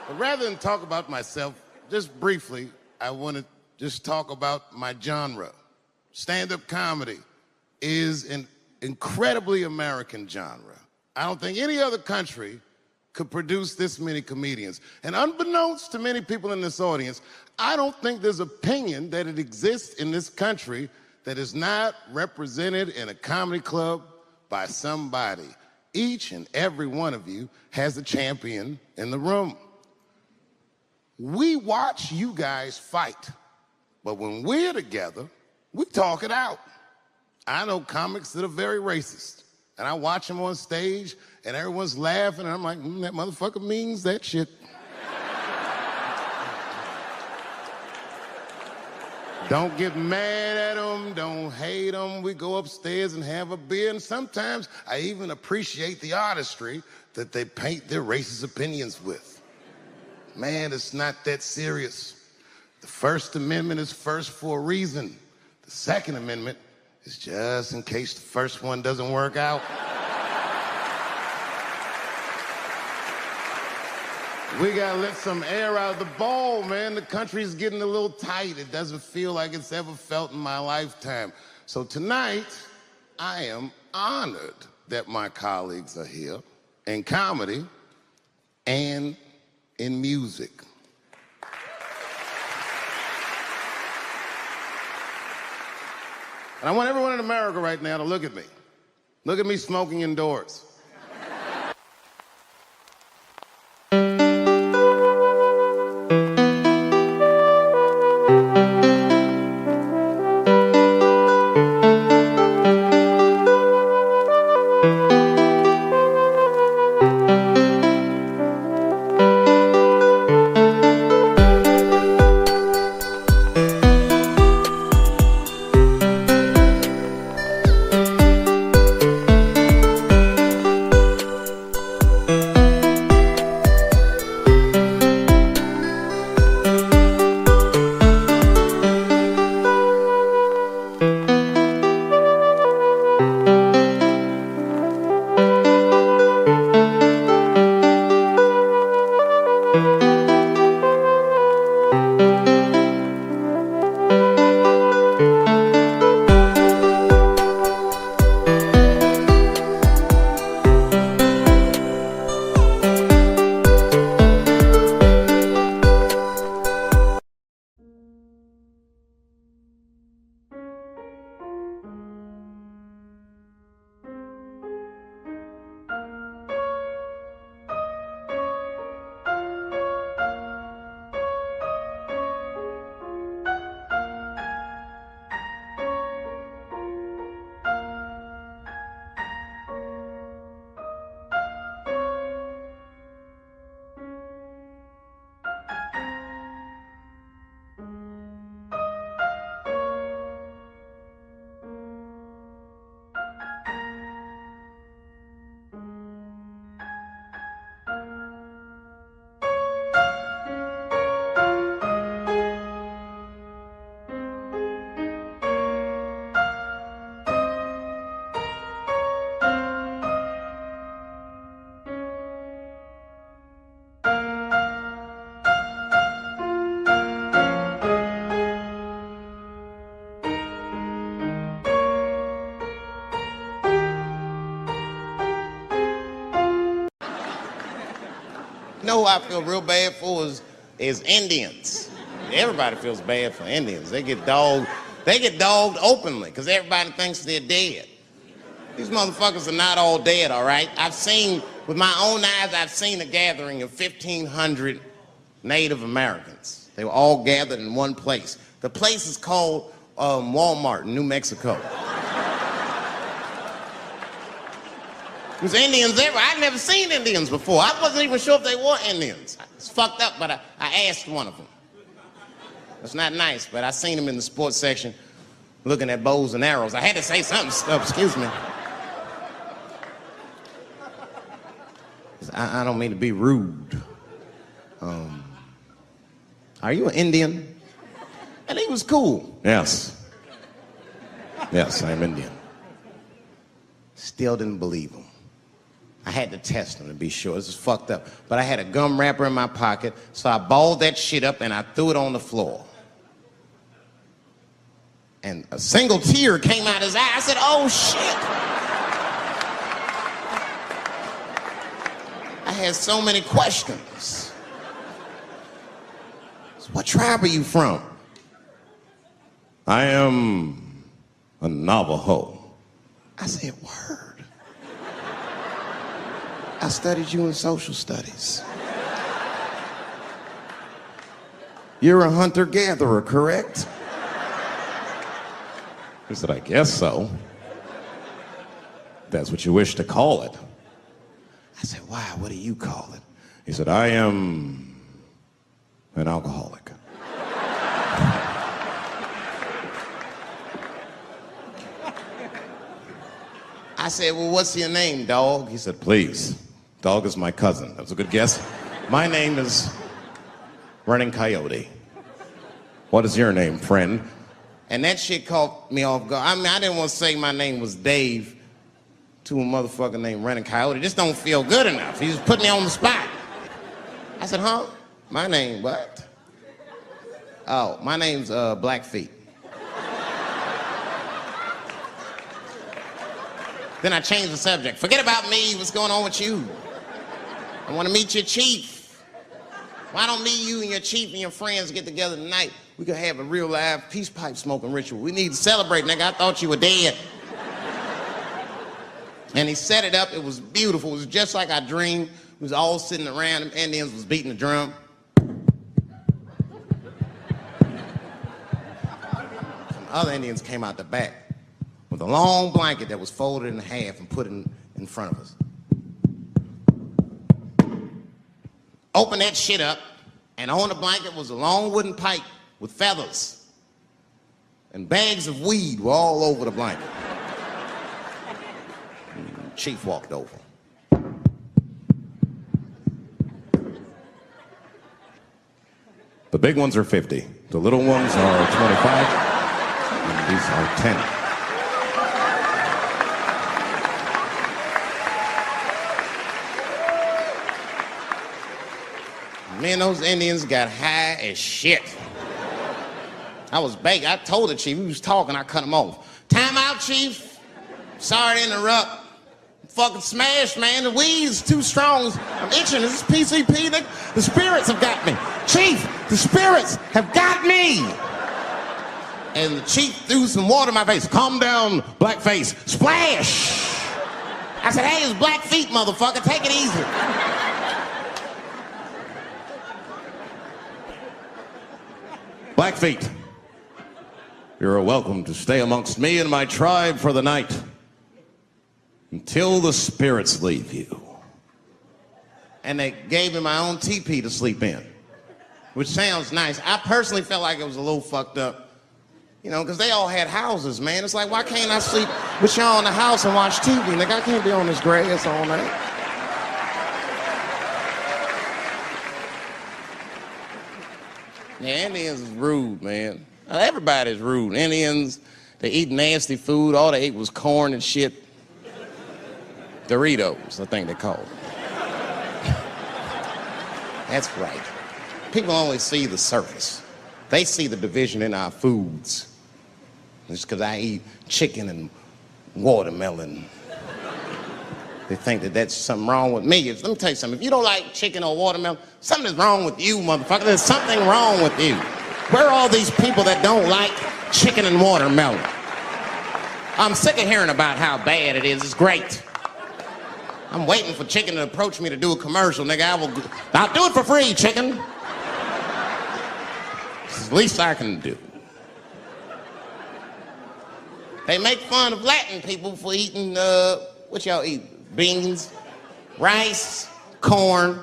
But rather than talk about myself, just briefly, I want to just talk about my genre. Stand-up comedy is an incredibly American genre. I don't think any other country could produce this many comedians. And unbeknownst to many people in this audience, I don't think there's opinion that it exists in this country that is not represented in a comedy club by somebody. Each and every one of you has a champion in the room. We watch you guys fight, but when we're together, we talk it out. I know comics that are very racist, and I watch them on stage, and everyone's laughing, and I'm like, that motherfucker means that shit. Don't get mad at them, don't hate them. We go upstairs and have a beer, and sometimes I even appreciate the artistry that they paint their racist opinions with. Man, it's not that serious. The First Amendment is first for a reason. The Second Amendment is just in case the first one doesn't work out. We gotta let some air out of the ball, man. The country's getting a little tight. It doesn't feel like it's ever felt in my lifetime. So tonight, I am honored that my colleagues are here in comedy and in music. And I want everyone in America right now to look at me. Look at me smoking indoors. know who I feel real bad for is Indians. Everybody feels bad for Indians. They get dogged openly because everybody thinks they're dead. These motherfuckers are not all dead, all right? With my own eyes, I've seen a gathering of 1,500 Native Americans. They were all gathered in one place. The place is called Walmart in New Mexico. There's Indians everywhere. I'd never seen Indians before. I wasn't even sure if they were Indians. It's fucked up, but I asked one of them. It's not nice, but I seen him in the sports section looking at bows and arrows. I had to say something. Excuse me. I don't mean to be rude. Are you an Indian? And he was cool. Yes. Yes, I'm Indian. Still didn't believe him. I had to test him to be sure. This is fucked up. But I had a gum wrapper in my pocket, so I balled that shit up and I threw it on the floor. And a single tear came out his eye. I said, oh, shit. I had so many questions. So what tribe are you from? I am a Navajo. I said, word. I studied you in social studies. You're a hunter-gatherer, correct? He said, I guess so. That's what you wish to call it. I said, why? What do you call it? He said, I am an alcoholic. I said, well, what's your name, dog? He said, please. Dog is my cousin. That was a good guess. My name is Running Coyote. What is your name, friend? And that shit caught me off guard. I mean, I didn't want to say my name was Dave to a motherfucker named Running Coyote. This don't feel good enough. He just put me on the spot. I said, huh? My name, what? Oh, my name's Blackfeet. Then I changed the subject. Forget about me. What's going on with you? I want to meet your chief. Why don't me, you, and your chief and your friends get together tonight? We could have a real live peace pipe smoking ritual. We need to celebrate, nigga. I thought you were dead. And he set it up. It was beautiful. It was just like I dreamed. We was all sitting around. Them Indians was beating the drum. Some other Indians came out the back with a long blanket that was folded in half and put in front of us. Opened that shit up, and on the blanket was a long wooden pipe with feathers. And bags of weed were all over the blanket. Chief walked over. The big ones are 50. The little ones are 25. And these are 10. Me and those Indians got high as shit. I was baked. I told the chief, he was talking, I cut him off. Time out, chief. Sorry to interrupt. I'm fucking smashed, man. The weed's too strong. I'm itching. This is PCP. The spirits have got me. Chief, the spirits have got me. And the chief threw some water in my face. Calm down, blackface. Splash! I said, hey, it's Blackfeet, motherfucker. Take it easy. Blackfeet, you're welcome to stay amongst me and my tribe for the night until the spirits leave you. And they gave me my own teepee to sleep in, which sounds nice. I personally felt like it was a little fucked up, you know, because they all had houses, man. It's like, why can't I sleep with y'all in the house and watch TV? Nigga, I can't be on this grass all night. Yeah, Indians is rude, man. Everybody's rude. Indians, they eat nasty food. All they ate was corn and shit. Doritos, I think they call it. That's right. People only see the surface. They see the division in our foods. Just because I eat chicken and watermelon. They think that that's something wrong with me. Let me tell you something. If you don't like chicken or watermelon, something is wrong with you, motherfucker. There's something wrong with you. Where are all these people that don't like chicken and watermelon? I'm sick of hearing about how bad it is. It's great. I'm waiting for chicken to approach me to do a commercial, nigga. I'll do it for free, chicken. It's the least I can do. They make fun of Latin people for eating, what y'all eat? Beans, rice, corn.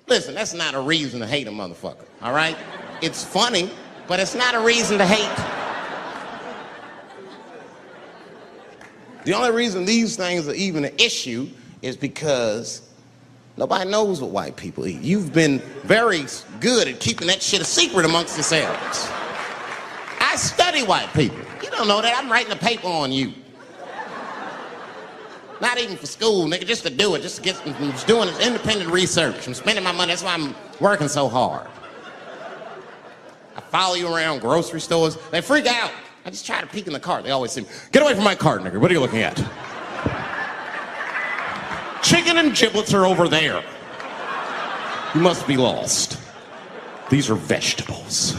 Listen, that's not a reason to hate a motherfucker, all right? It's funny, but it's not a reason to hate. The only reason these things are even an issue is because nobody knows what white people eat. You've been very good at keeping that shit a secret amongst yourselves. I study white people. You don't know that. I'm writing a paper on you. Not even for school, nigga, just to do it, just to get, I'm just doing independent research. I'm spending my money, that's why I'm working so hard. I follow you around grocery stores. They freak out. I just try to peek in the cart. They always say, get away from my cart, nigga. What are you looking at? Chicken and giblets are over there. You must be lost. These are vegetables.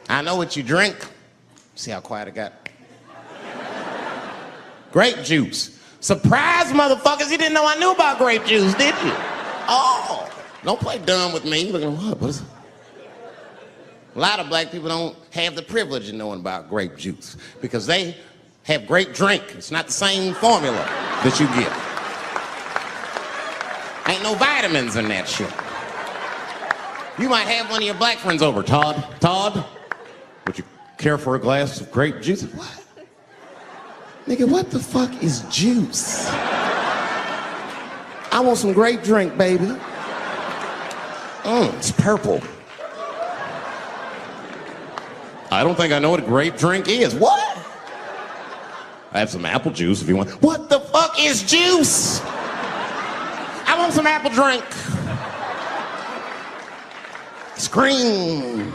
I know what you drink. See how quiet it got? Grape juice. Surprise, motherfuckers, you didn't know I knew about grape juice, did you? Oh, don't play dumb with me. Look at what is it? A lot of black people don't have the privilege of knowing about grape juice because they have grape drink. It's not the same formula that you get. Ain't no vitamins in that shit. You might have one of your black friends over, Todd. Todd, would you care for a glass of grape juice? What? Nigga, what the fuck is juice? I want some grape drink, baby. It's purple. I don't think I know what a grape drink is. What? I have some apple juice if you want. What the fuck is juice? I want some apple drink. Scream.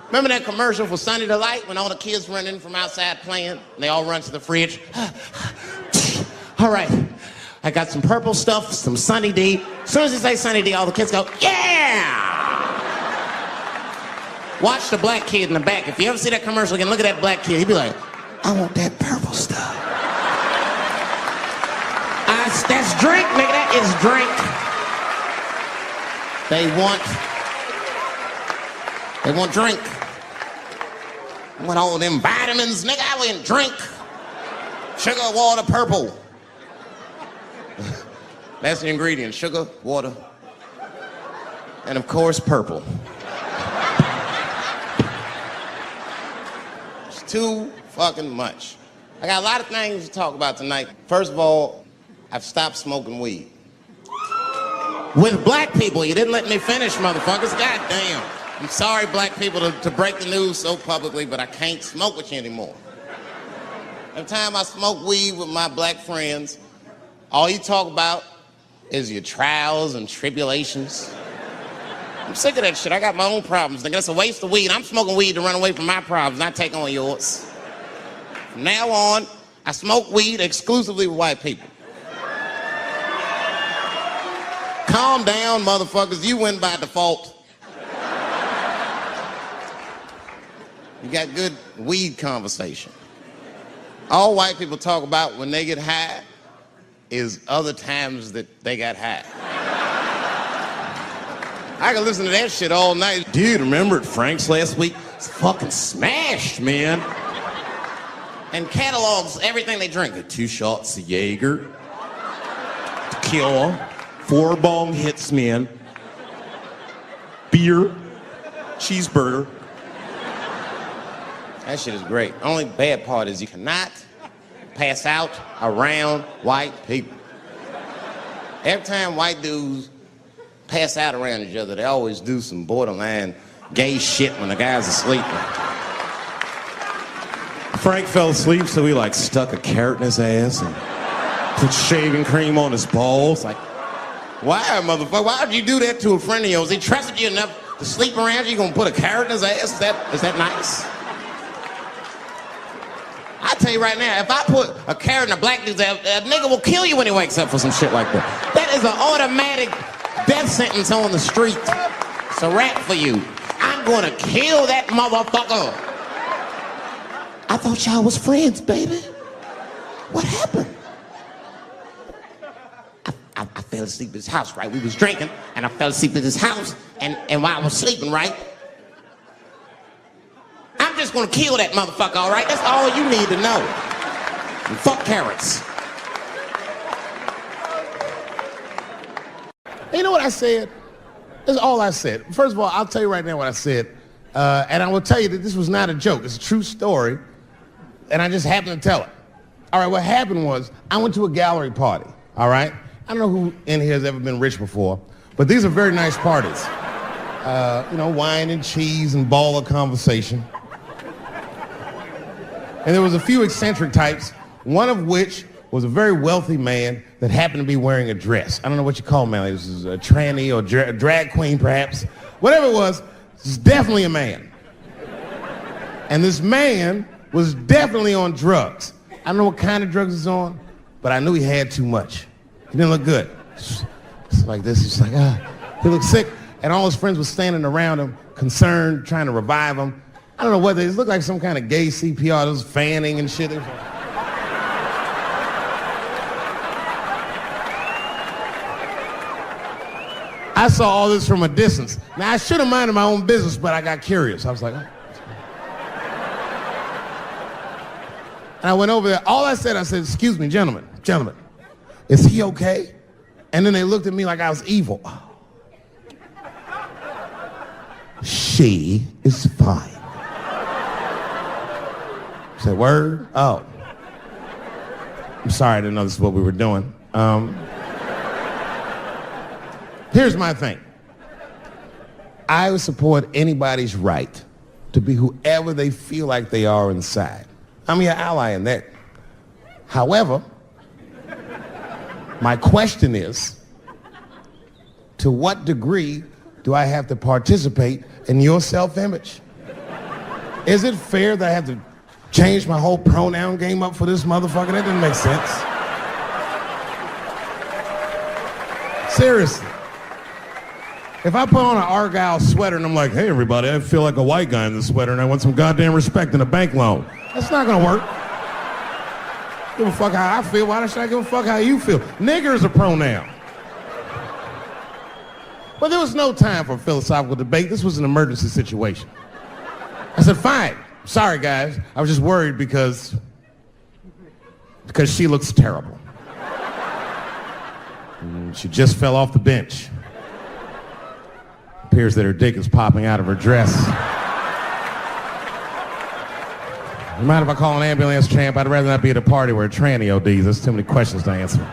Remember that commercial for Sunny Delight when all the kids run in from outside playing? And they all run to the fridge. All right, I got some purple stuff, some Sunny D. As soon as you say Sunny D, all the kids go, yeah! Watch the black kid in the back. If you ever see that commercial again, look at that black kid. He'd be like, I want that purple stuff. That's drink, nigga, that is drink. They want drink. I want all them vitamins, nigga, I want drink. Sugar, water, purple. That's the ingredient, sugar, water, and of course, purple. It's too fucking much. I got a lot of things to talk about tonight. First of all, I've stopped smoking weed. With black people, you didn't let me finish, motherfuckers. God damn. I'm sorry, black people, to break the news so publicly, but I can't smoke with you anymore. Every time I smoke weed with my black friends, all you talk about is your trials and tribulations. I'm sick of that shit. I got my own problems. Nigga, that's a waste of weed. I'm smoking weed to run away from my problems, not take on yours. From now on, I smoke weed exclusively with white people. Calm down, motherfuckers. You win by default. You got good weed conversation. All white people talk about when they get high is other times that they got high. I can listen to that shit all night. Dude, remember at Frank's last week? It's fucking smashed, man. And catalogs everything they drink. 2 shots of Jaeger, tequila, 4 bong hits, man. Beer, cheeseburger. That shit is great. Only bad part is you cannot pass out around white people. Every time white dudes pass out around each other, they always do some borderline gay shit when the guy's asleep. Frank fell asleep, so we stuck a carrot in his ass and put shaving cream on his balls. Why, motherfucker? Why would you do that to a friend of yours? He trusted you enough to sleep around you? You gonna put a carrot in his ass? Is that nice? I tell you right now, if I put a carrot in a black dude's ass, a nigga will kill you when he wakes up for some shit like that. That is an automatic death sentence on the street. It's a rap for you. I'm gonna kill that motherfucker. I thought y'all was friends, baby. What happened? I fell asleep at his house, right? We was drinking, and I fell asleep at his house, and while I was sleeping, right? I'm just gonna kill that motherfucker, all right? That's all you need to know. And fuck carrots. You know what I said? That's all I said. First of all, I'll tell you right now what I said. And I will tell you that this was not a joke. It's a true story. And I just happened to tell it. All right, what happened was I went to a gallery party, all right? I don't know who in here has ever been rich before, but these are very nice parties. You know, wine and cheese and ball of conversation. And there was a few eccentric types, one of which was a very wealthy man that happened to be wearing a dress. I don't know what you call him, man. It was a tranny or drag queen, perhaps. Whatever it was definitely a man. And this man was definitely on drugs. I don't know what kind of drugs he's on, but I knew he had too much. He didn't look good. It's like this. He's like, he looked sick. And all his friends were standing around him, concerned, trying to revive him. I don't know whether it looked like some kind of gay CPR. There was fanning and shit. I saw all this from a distance. Now, I should have minded my own business, but I got curious. I was like, oh. And I went over there. All I said, excuse me, gentlemen, is he okay? And then they looked at me like I was evil. She is fine. I said, word? Oh. I'm sorry, I didn't know this is what we were doing. Here's my thing. I would support anybody's right to be whoever they feel like they are inside. I'm your ally in that. However, my question is, to what degree do I have to participate in your self-image? Is it fair that I have to change my whole pronoun game up for this motherfucker? That doesn't make sense. Seriously. If I put on an Argyle sweater and I'm like, hey everybody, I feel like a white guy in this sweater and I want some goddamn respect and a bank loan. That's not gonna work. Give a fuck how I feel. Why should I give a fuck how you feel? Nigger is a pronoun. But there was no time for philosophical debate. This was an emergency situation. I said, fine. Sorry, guys. I was just worried because she looks terrible. And she just fell off the bench. Appears that her dick is popping out of her dress. You mind if I call an ambulance, champ? I'd rather not be at a party where a tranny ODs. There's too many questions to answer.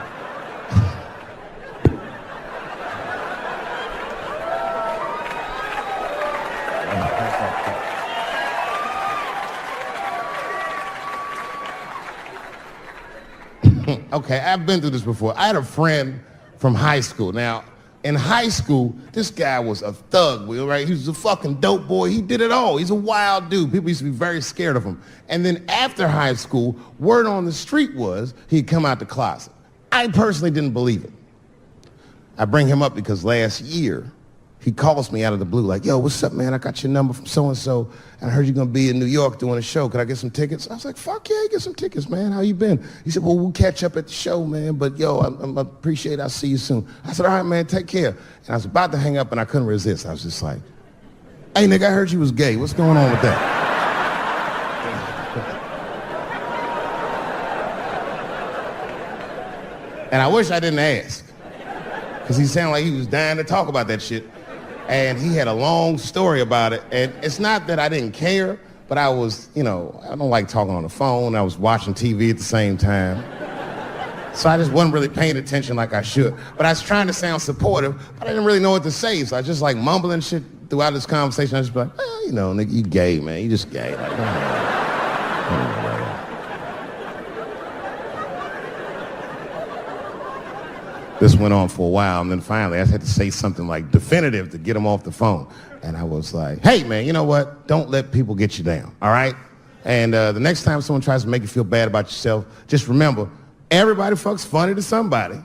Okay, I've been through this before. I had a friend from high school. Now, in high school, this guy was a thug, right? He was a fucking dope boy. He did it all. He's a wild dude. People used to be very scared of him. And then after high school, word on the street was he'd come out the closet. I personally didn't believe it. I bring him up because last year, he calls me out of the blue like, yo, what's up, man? I got your number from so-and-so, and I heard you're going to be in New York doing a show. Could I get some tickets? I was like, fuck yeah, get some tickets, man. How you been? He said, well, we'll catch up at the show, man, but yo, I appreciate it. I'll see you soon. I said, all right, man, take care. And I was about to hang up, and I couldn't resist. I was just like, hey, nigga, I heard you was gay. What's going on with that? And I wish I didn't ask, because he sounded like he was dying to talk about that shit. And he had a long story about it. And it's not that I didn't care, but I was, I don't like talking on the phone. I was watching TV at the same time. So I just wasn't really paying attention like I should. But I was trying to sound supportive, but I didn't really know what to say. So I just like mumbling shit throughout this conversation. I just be like, well, nigga, you gay, man. You just gay. Like, This went on for a while, and then finally I had to say something like definitive to get him off the phone. And I was like, hey, man, you know what? Don't let people get you down, all right? And the next time someone tries to make you feel bad about yourself, just remember, everybody fucks funny to somebody.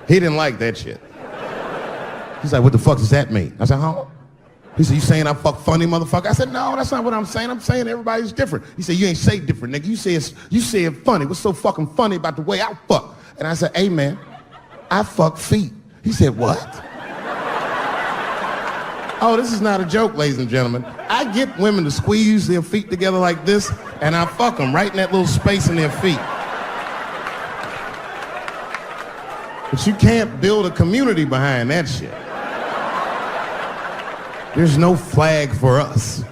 He didn't like that shit. He's like, what the fuck does that mean? I said, huh? He said, you saying I fuck funny, motherfucker? I said, no, that's not what I'm saying. I'm saying everybody's different. He said, you ain't say different, nigga. You say it funny. What's so fucking funny about the way I fuck? And I said, hey, man, I fuck feet. He said, what? Oh, this is not a joke, ladies and gentlemen. I get women to squeeze their feet together like this, and I fuck them right in that little space in their feet. But you can't build a community behind that shit. There's no flag for us.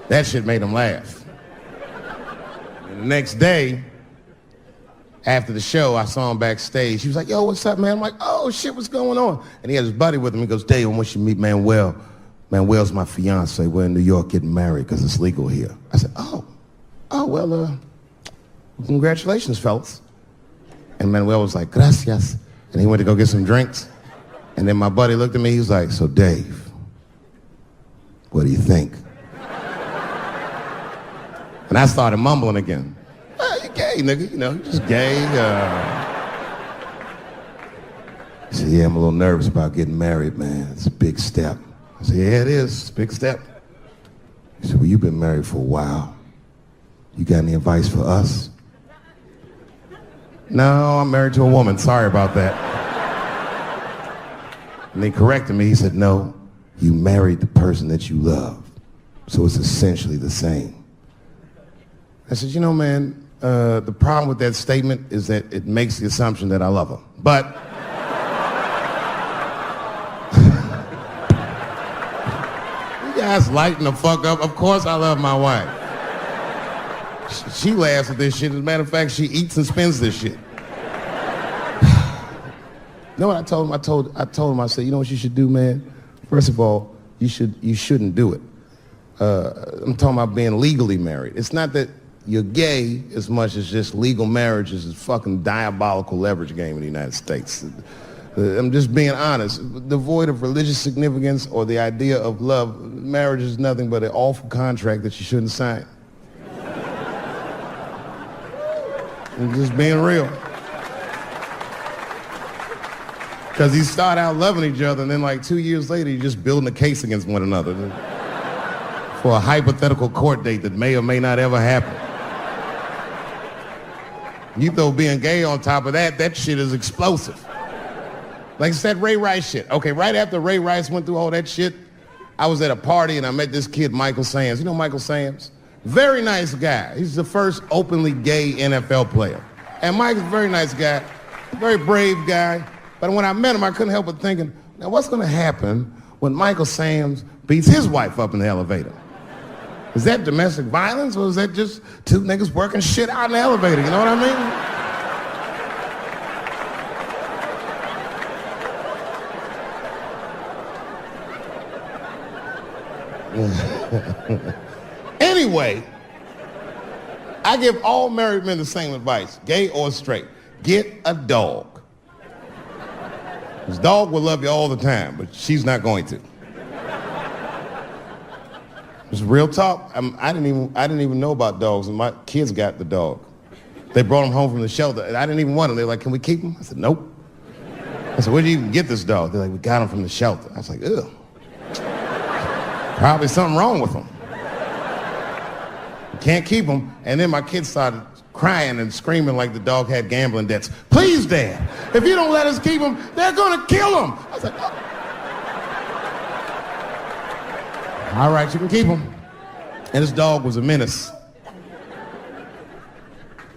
That shit made him laugh. And the next day, after the show, I saw him backstage. He was like, yo, what's up, man? I'm like, oh, shit, what's going on? And he had his buddy with him. He goes, Dave, I want you to meet Manuel. Manuel's my fiance. We're in New York getting married because it's legal here. I said, well, congratulations, fellas. And Manuel was like, gracias. And he went to go get some drinks. And then my buddy looked at me, he was like, so Dave, what do you think? And I started mumbling again. You gay, nigga, you know, you just gay. He said, yeah, I'm a little nervous about getting married, man. It's a big step. I said, yeah, it is. It's a big step. He said, well, you've been married for a while. You got any advice for us? No, I'm married to a woman. Sorry about that. And they corrected me. He said, no, you married the person that you love. So it's essentially the same. I said, you know, man, the problem with that statement is that it makes the assumption that I love her. But you guys lighten the fuck up. Of course I love my wife. She laughs at this shit. As a matter of fact, she eats and spends this shit. You know what I told him? I told him, I said, you know what you should do, man? First of all, you shouldn't do it. I'm talking about being legally married. It's not that you're gay as much as just legal marriage is a fucking diabolical leverage game in the United States. I'm just being honest. Devoid of religious significance or the idea of love, marriage is nothing but an awful contract that you shouldn't sign. I'm just being real. Because you start out loving each other, and then like 2 years later, you're just building a case against one another for a hypothetical court date that may or may not ever happen. You throw being gay on top of that, that shit is explosive. Like I said, Ray Rice shit. Okay, right after Ray Rice went through all that shit, I was at a party and I met this kid, Michael Sams. You know Michael Sams? Very nice guy. He's the first openly gay NFL player. And Mike's a very nice guy, very brave guy. But when I met him, I couldn't help but thinking, now what's gonna happen when Michael Sams beats his wife up in the elevator? Is that domestic violence, or is that just two niggas working shit out in the elevator? You know what I mean? Anyway, I give all married men the same advice, gay or straight. Get a dog. This dog will love you all the time, but she's not going to. It's real talk. I didn't even know about dogs, and my kids got the dog. They brought him home from the shelter, and I didn't even want him. They were like, can we keep him? I said, nope. I said, where'd you even get this dog? They're like, we got him from the shelter. I was like, ugh. Probably something wrong with him. We can't keep him. And then my kids started crying and screaming like the dog had gambling debts. Please, Dad, if you don't let us keep him, they're gonna kill him. I was like, oh. All right, you can keep him. And this dog was a menace.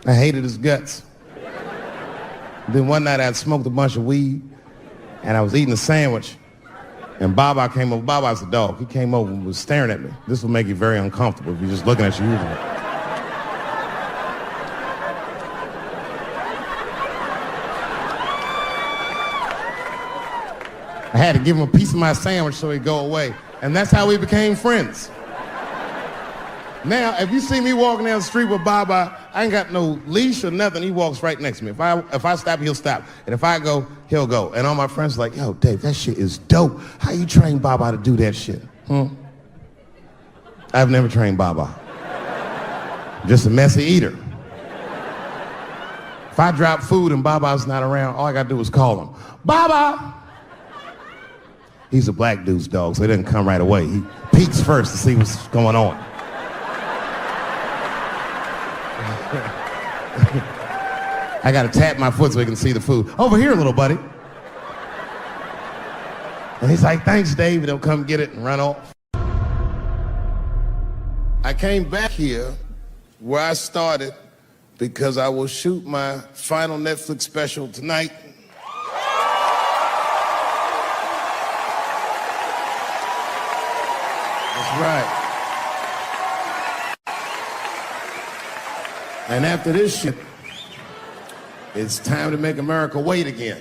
I hated his guts. Then one night I'd smoked a bunch of weed and I was eating a sandwich and Baba came over. Baba's the dog. He came over and was staring at me. This will make you very uncomfortable if you're just looking at you usually. I had to give him a piece of my sandwich so he'd go away. And that's how we became friends. Now, if you see me walking down the street with Baba, I ain't got no leash or nothing. He walks right next to me. If I stop, he'll stop. And if I go, he'll go. And all my friends are like, yo, Dave, that shit is dope. How you train Baba to do that shit? I've never trained Baba. Just a messy eater. If I drop food and Baba's not around, all I gotta do is call him. Baba! He's a black dude's dog, so he doesn't come right away. He peeks first to see what's going on. I gotta tap my foot so he can see the food. Over here, little buddy. And he's like, thanks, Dave. He'll come get it and run off. I came back here where I started because I will shoot my final Netflix special tonight. That's right. And after this shit, it's time to make America wait again.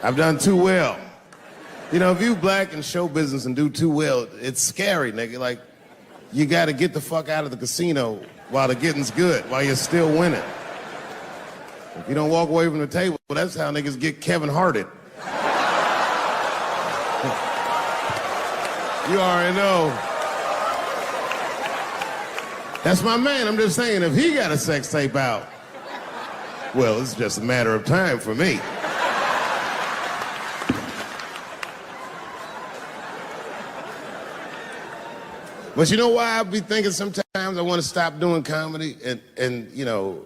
I've done too well. You know, if you black in show business and do too well, it's scary, nigga. Like, you gotta get the fuck out of the casino while the getting's good, while you're still winning. If you don't walk away from the table, well, that's how niggas get Kevin Harted. You already know. That's my man. I'm just saying, if he got a sex tape out, well, it's just a matter of time for me. But you know why I be thinking sometimes I want to stop doing comedy? And you know,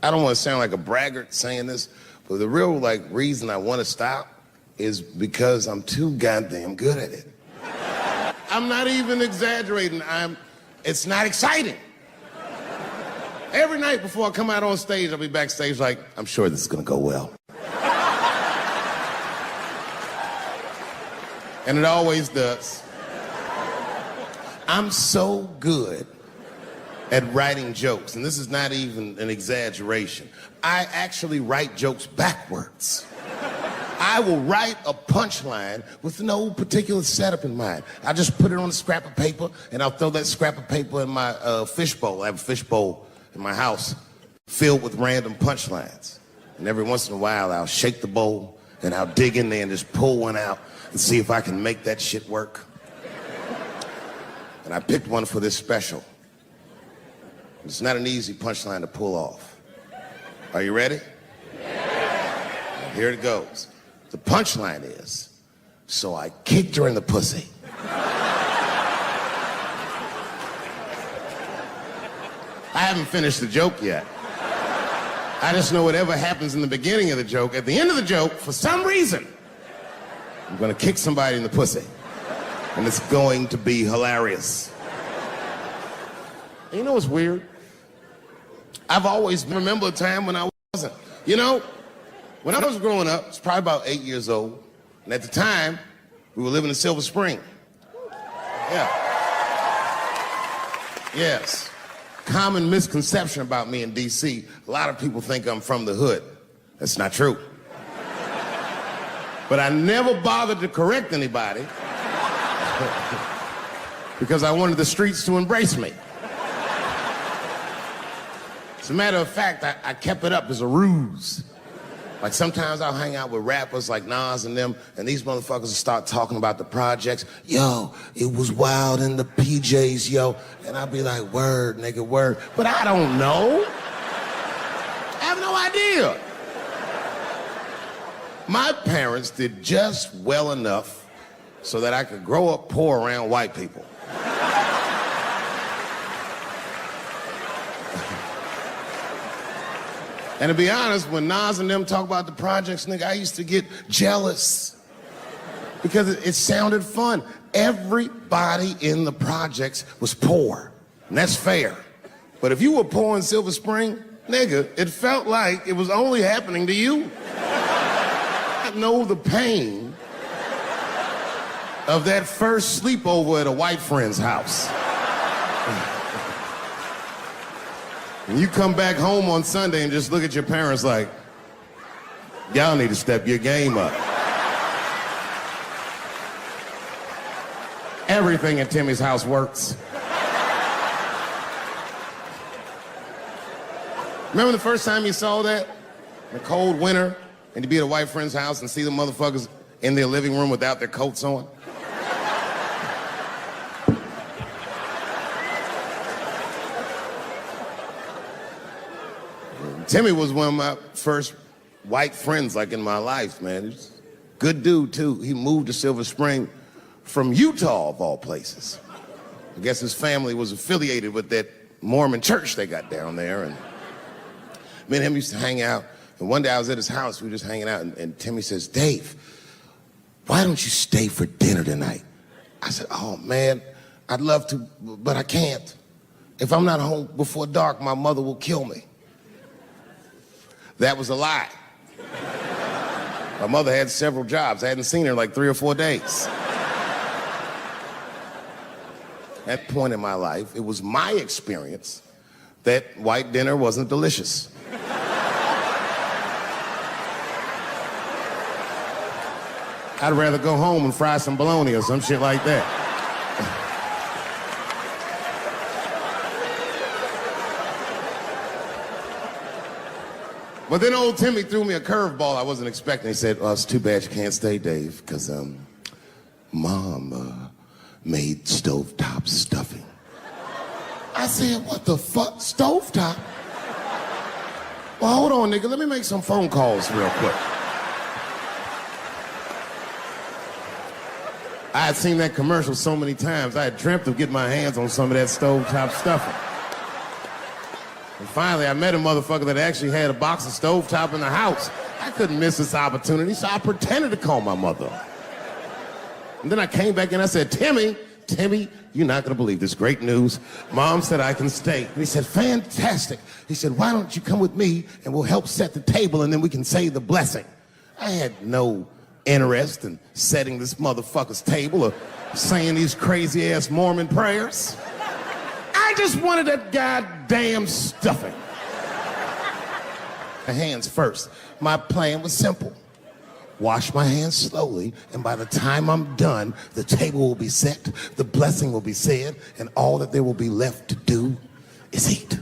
I don't want to sound like a braggart saying this, but the real reason I want to stop is because I'm too goddamn good at it. I'm not even exaggerating. It's not exciting. Every night before I come out on stage, I'll be backstage like, I'm sure this is gonna go well. And it always does. I'm so good at writing jokes, and this is not even an exaggeration. I actually write jokes backwards. I will write a punchline with no particular setup in mind. I just put it on a scrap of paper, and I'll throw that scrap of paper in my fishbowl. I have a fishbowl in my house filled with random punchlines. And every once in a while, I'll shake the bowl, and I'll dig in there and just pull one out and see if I can make that shit work. And I picked one for this special. It's not an easy punchline to pull off. Are you ready? Yeah. Here it goes. The punchline is, so I kicked her in the pussy. I haven't finished the joke yet. I just know whatever happens in the beginning of the joke, at the end of the joke, for some reason, I'm gonna kick somebody in the pussy. And it's going to be hilarious. And you know what's weird? I've always remembered a time when I wasn't. You know, when I was growing up, I was probably about 8 years old, and at the time, we were living in Silver Spring. Yeah. Yes. Common misconception about me in D.C., a lot of people think I'm from the hood. That's not true. But I never bothered to correct anybody because I wanted the streets to embrace me. As a matter of fact, I kept it up as a ruse. Like sometimes I'll hang out with rappers like Nas and them, and these motherfuckers will start talking about the projects. Yo, it was wild in the PJs, yo. And I'll be like, word, nigga, word. But I don't know. I have no idea. My parents did just well enough so that I could grow up poor around white people. And to be honest, when Nas and them talk about the projects, nigga, I used to get jealous because it sounded fun. Everybody in the projects was poor, and that's fair. But if you were poor in Silver Spring, nigga, it felt like it was only happening to you. I know the pain of that first sleepover at a white friend's house. And you come back home on Sunday and just look at your parents like, y'all need to step your game up. Everything in Timmy's house works. Remember the first time you saw that? In the cold winter, and you'd be at a white friend's house and see the motherfuckers in their living room without their coats on? Timmy was one of my first white friends, like, in my life, man. He's a good dude, too. He moved to Silver Spring from Utah, of all places. I guess his family was affiliated with that Mormon church they got down there, and me and him used to hang out. And one day I was at his house, we were just hanging out, and Timmy says, "Dave, why don't you stay for dinner tonight?" I said, "Oh, man, I'd love to, but I can't. If I'm not home before dark, my mother will kill me." That was a lie. My mother had several jobs. I hadn't seen her in like 3 or 4 days. At that point in my life, it was my experience that white dinner wasn't delicious. I'd rather go home and fry some bologna or some shit like that. But then old Timmy threw me a curveball I wasn't expecting. He said, "Oh, it's too bad you can't stay, Dave, because Mom made stovetop stuffing." I said, "What the fuck? Stovetop?" "Well, hold on, nigga. Let me make some phone calls real quick." I had seen that commercial so many times, I had dreamt of getting my hands on some of that stovetop stuffing. And finally, I met a motherfucker that actually had a box of stovetop in the house. I couldn't miss this opportunity, so I pretended to call my mother. And then I came back and I said, Timmy, you're not gonna believe this great news. Mom said I can stay." And he said, "Fantastic." He said, "Why don't you come with me and we'll help set the table and then we can say the blessing." I had no interest in setting this motherfucker's table or saying these crazy ass Mormon prayers. I just wanted that goddamn stuffing. My hands first. My plan was simple. Wash my hands slowly, and by the time I'm done, the table will be set, the blessing will be said, and all that there will be left to do is eat.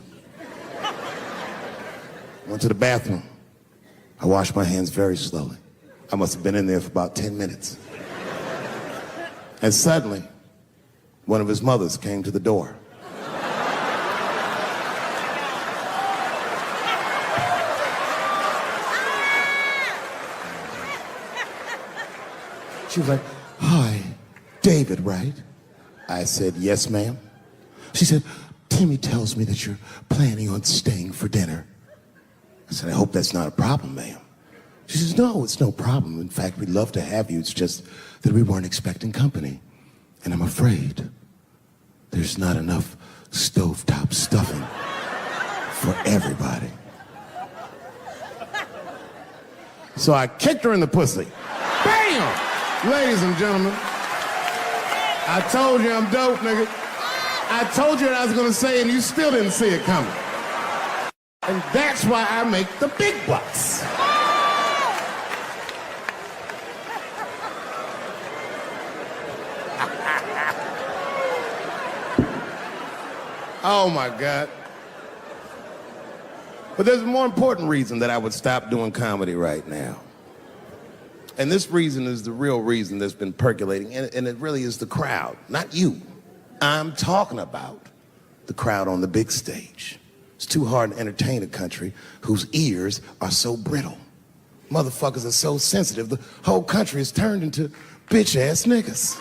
Went to the bathroom. I washed my hands very slowly. I must have been in there for about 10 minutes. And suddenly, one of his mothers came to the door. She was like, "Hi, David, right?" I said, "Yes, ma'am." She said, "Timmy tells me that you're planning on staying for dinner." I said, "I hope that's not a problem, ma'am." She says, "No, it's no problem. In fact, we'd love to have you. It's just that we weren't expecting company. And I'm afraid there's not enough stovetop stuffing for everybody." So I kicked her in the pussy. Bam! Ladies and gentlemen, I told you I'm dope, nigga. I told you what I was gonna say and you still didn't see it coming. And that's why I make the big bucks. Oh my God. But there's a more important reason that I would stop doing comedy right now. And this reason is the real reason that's been percolating, and it really is the crowd, not you. I'm talking about the crowd on the big stage. It's too hard to entertain a country whose ears are so brittle. Motherfuckers are so sensitive, the whole country is turned into bitch-ass niggas.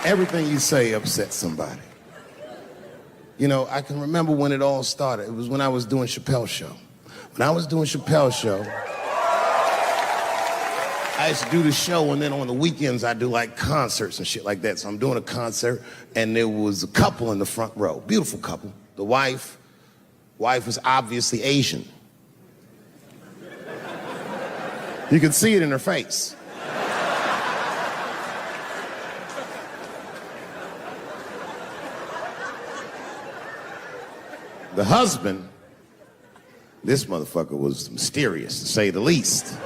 Everything you say upsets somebody. You know, I can remember when it all started. It was when I was doing Chappelle's show. When I was doing Chappelle's show, I used to do the show, and then on the weekends I do like concerts and shit like that. So I'm doing a concert, and there was a couple in the front row, beautiful couple. The wife was obviously Asian. You could see it in her face. The husband This motherfucker was mysterious, to say the least.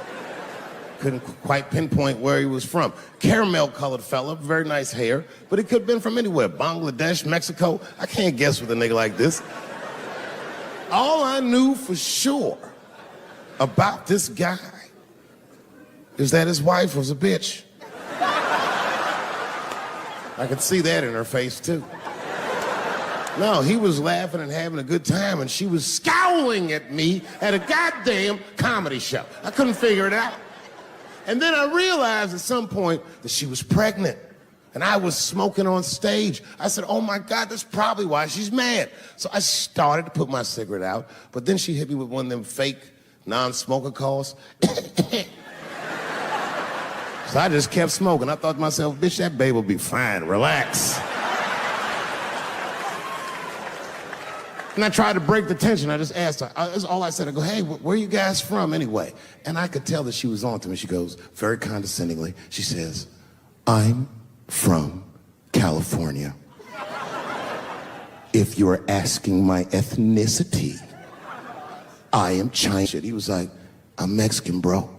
Couldn't quite pinpoint where he was from. Caramel-colored fella, very nice hair, but he could have been from anywhere. Bangladesh, Mexico. I can't guess with a nigga like this. All I knew for sure about this guy is that his wife was a bitch. I could see that in her face, too. No, he was laughing and having a good time, and she was scowling at me at a goddamn comedy show. I couldn't figure it out. And then I realized at some point that she was pregnant, and I was smoking on stage. I said, oh my God, that's probably why she's mad. So I started to put my cigarette out, but then she hit me with one of them fake non-smoker calls. So I just kept smoking. I thought to myself, bitch, that baby will be fine, relax. And I tried to break the tension. I just asked her. That's all I said. I go, hey, where are you guys from anyway? And I could tell that she was on to me. She goes, very condescendingly, she says, I'm from California. If you're asking my ethnicity, I am Chinese. He was like, I'm Mexican, bro.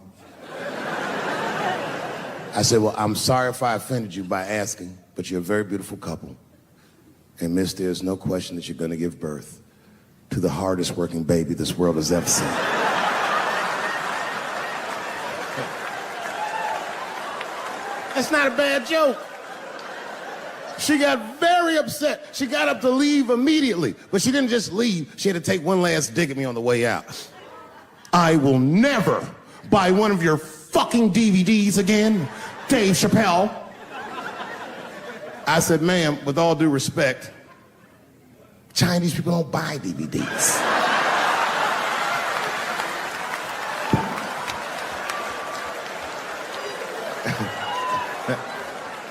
I said, well, I'm sorry if I offended you by asking, but you're a very beautiful couple. And miss, there's no question that you're gonna give birth to the hardest working baby this world has ever seen. That's not a bad joke. She got very upset. She got up to leave immediately, but she didn't just leave. She had to take one last dig at me on the way out. I will never buy one of your fucking DVDs again, Dave Chappelle. I said, ma'am, with all due respect, Chinese people don't buy DVDs.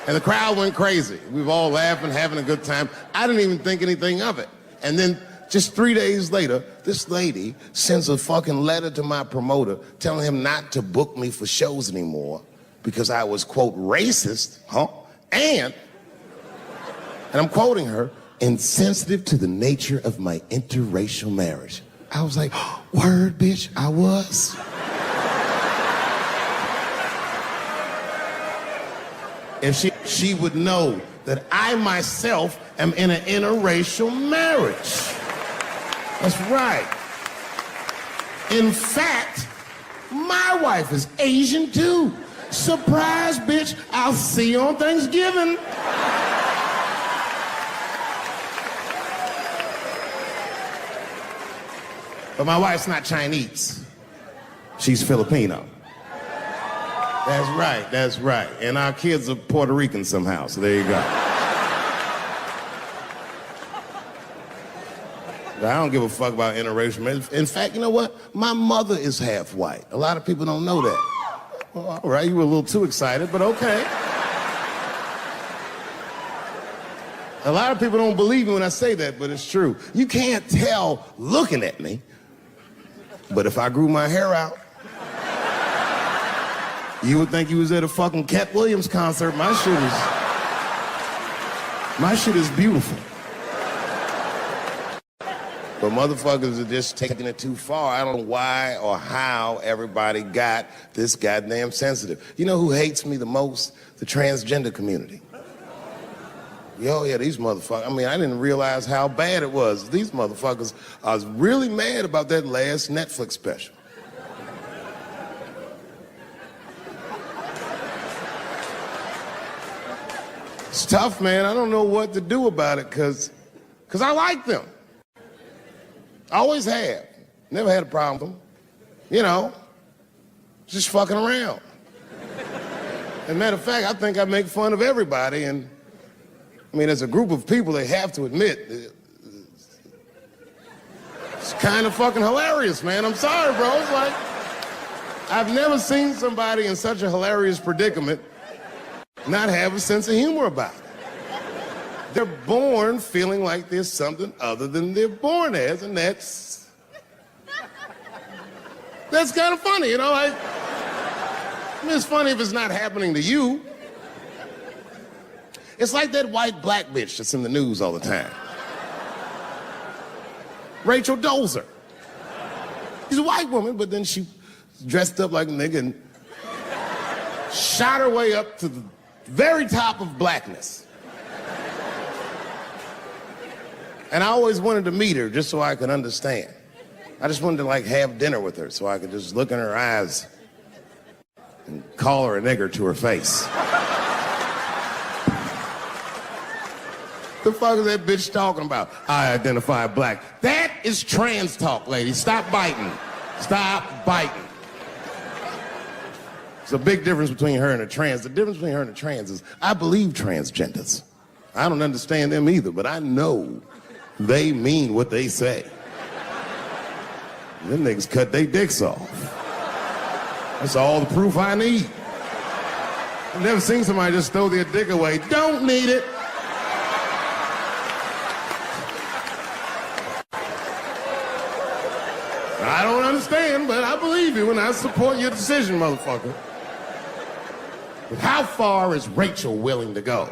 And the crowd went crazy. We were all laughing, having a good time. I didn't even think anything of it. And then just 3 days later, this lady sends a fucking letter to my promoter telling him not to book me for shows anymore because I was, quote, racist, and I'm quoting her, insensitive to the nature of my interracial marriage. I was like, word, bitch, I was. If she would know that I myself am in an interracial marriage. That's right. In fact, my wife is Asian too. Surprise, bitch, I'll see you on Thanksgiving. But my wife's not Chinese. She's Filipino. That's right, that's right. And our kids are Puerto Rican somehow, so there you go. But I don't give a fuck about interracial marriage. In fact, you know what? My mother is half white. A lot of people don't know that. Well, all right, you were a little too excited, but okay. A lot of people don't believe me when I say that, but it's true. You can't tell looking at me, but if I grew my hair out, you would think you was at a fucking Cat Williams concert. My shit is beautiful. But motherfuckers are just taking it too far. I don't know why or how everybody got this goddamn sensitive. You know who hates me the most? The transgender community. Yo, yeah, these motherfuckers. I mean, I didn't realize how bad it was. These motherfuckers are really mad about that last Netflix special. It's tough, man. I don't know what to do about it because I like them. I always have. Never had a problem with them. You know, just fucking around. As a matter of fact, I think I make fun of everybody. And I mean, as a group of people, they have to admit, it's kind of fucking hilarious, man. I'm sorry, bro. It's like, I've never seen somebody in such a hilarious predicament not have a sense of humor about it. They're born feeling like there's something other than they're born as, and that's kind of funny, you know? I mean, it's funny if it's not happening to you. It's like that white black bitch that's in the news all the time. Rachel Dolezal. She's a white woman, but then she dressed up like a nigga and shot her way up to the very top of blackness. And I always wanted to meet her just so I could understand. I just wanted to like have dinner with her so I could just look in her eyes and call her a nigger to her face. The fuck is that bitch talking about? I identify black. That is trans talk, lady. Stop biting. Stop biting. There's a big difference between her and a trans. The difference between her and a trans is I believe transgenders. I don't understand them either, but I know they mean what they say. Them niggas cut their dicks off. That's all the proof I need. I've never seen somebody just throw their dick away. Don't need it. I don't understand, but I believe you and I support your decision, motherfucker. But how far is Rachel willing to go?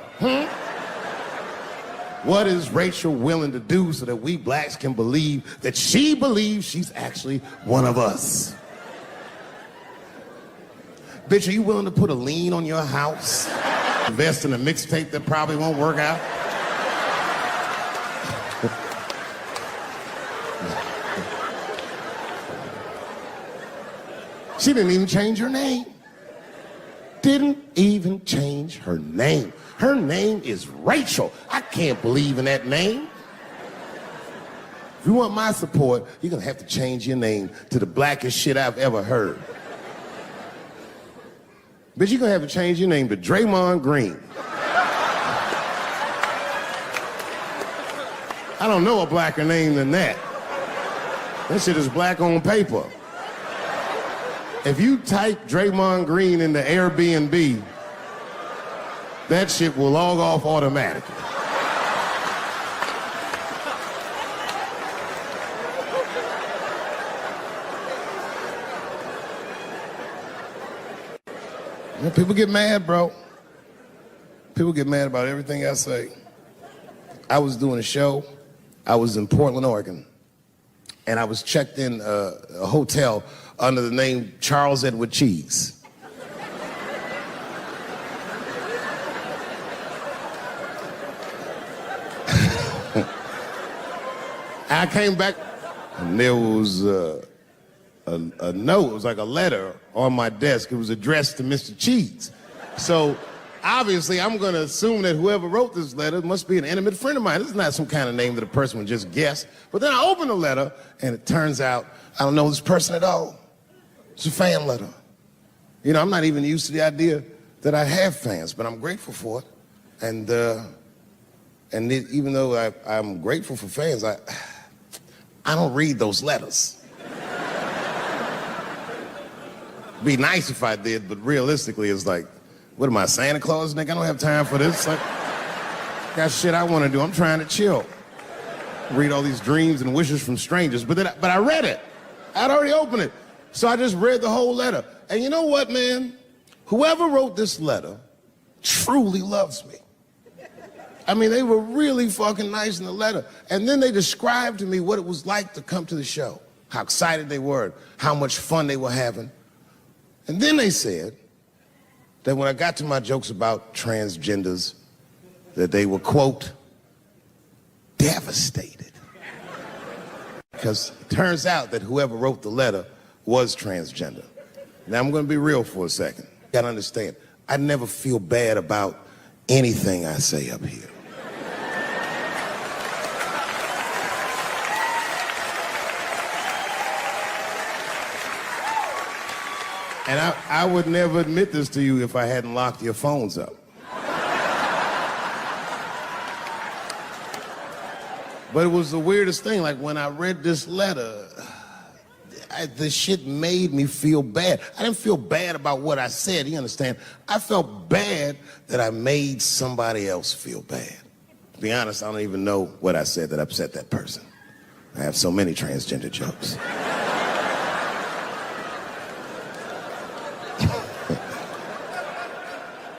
What is Rachel willing to do so that we blacks can believe that she believes she's actually one of us? Bitch, are you willing to put a lien on your house? Invest in a mixtape that probably won't work out? She didn't even change her name. Didn't even change her name. Her name is Rachel. I can't believe in that name. If you want my support, you're gonna have to change your name to the blackest shit I've ever heard. Bitch, you're gonna have to change your name to Draymond Green. I don't know a blacker name than that. That shit is black on paper. If you type Draymond Green into Airbnb, that shit will log off automatically. You know, people get mad, bro. People get mad about everything I say. I was doing a show. I was in Portland, Oregon, and I was checked in a hotel under the name Charles Edward Cheese. I came back, and there was a note. It was like a letter on my desk. It was addressed to Mr. Cheese. So obviously, I'm going to assume that whoever wrote this letter must be an intimate friend of mine. This is not some kind of name that a person would just guess. But then I opened the letter, and it turns out I don't know this person at all. It's a fan letter. You know, I'm not even used to the idea that I have fans, but I'm grateful for it. And even though I'm grateful for fans, I don't read those letters. Be nice if I did, but realistically, it's like, what am I, Santa Claus, nigga? I don't have time for this. Like, got shit I want to do. I'm trying to chill. Read all these dreams and wishes from strangers. But I read it. I'd already opened it. So I just read the whole letter. And you know what, man? Whoever wrote this letter truly loves me. I mean, they were really fucking nice in the letter. And then they described to me what it was like to come to the show, how excited they were, how much fun they were having. And then they said that when I got to my jokes about transgenders, that they were, quote, devastated. Because it turns out that whoever wrote the letter was transgender. Now, I'm going to be real for a second. You got to understand, I never feel bad about anything I say up here. And I would never admit this to you if I hadn't locked your phones up. But it was the weirdest thing. Like, when I read this letter, the shit made me feel bad. I didn't feel bad about what I said, you understand? I felt bad that I made somebody else feel bad. To be honest, I don't even know what I said that upset that person. I have so many transgender jokes.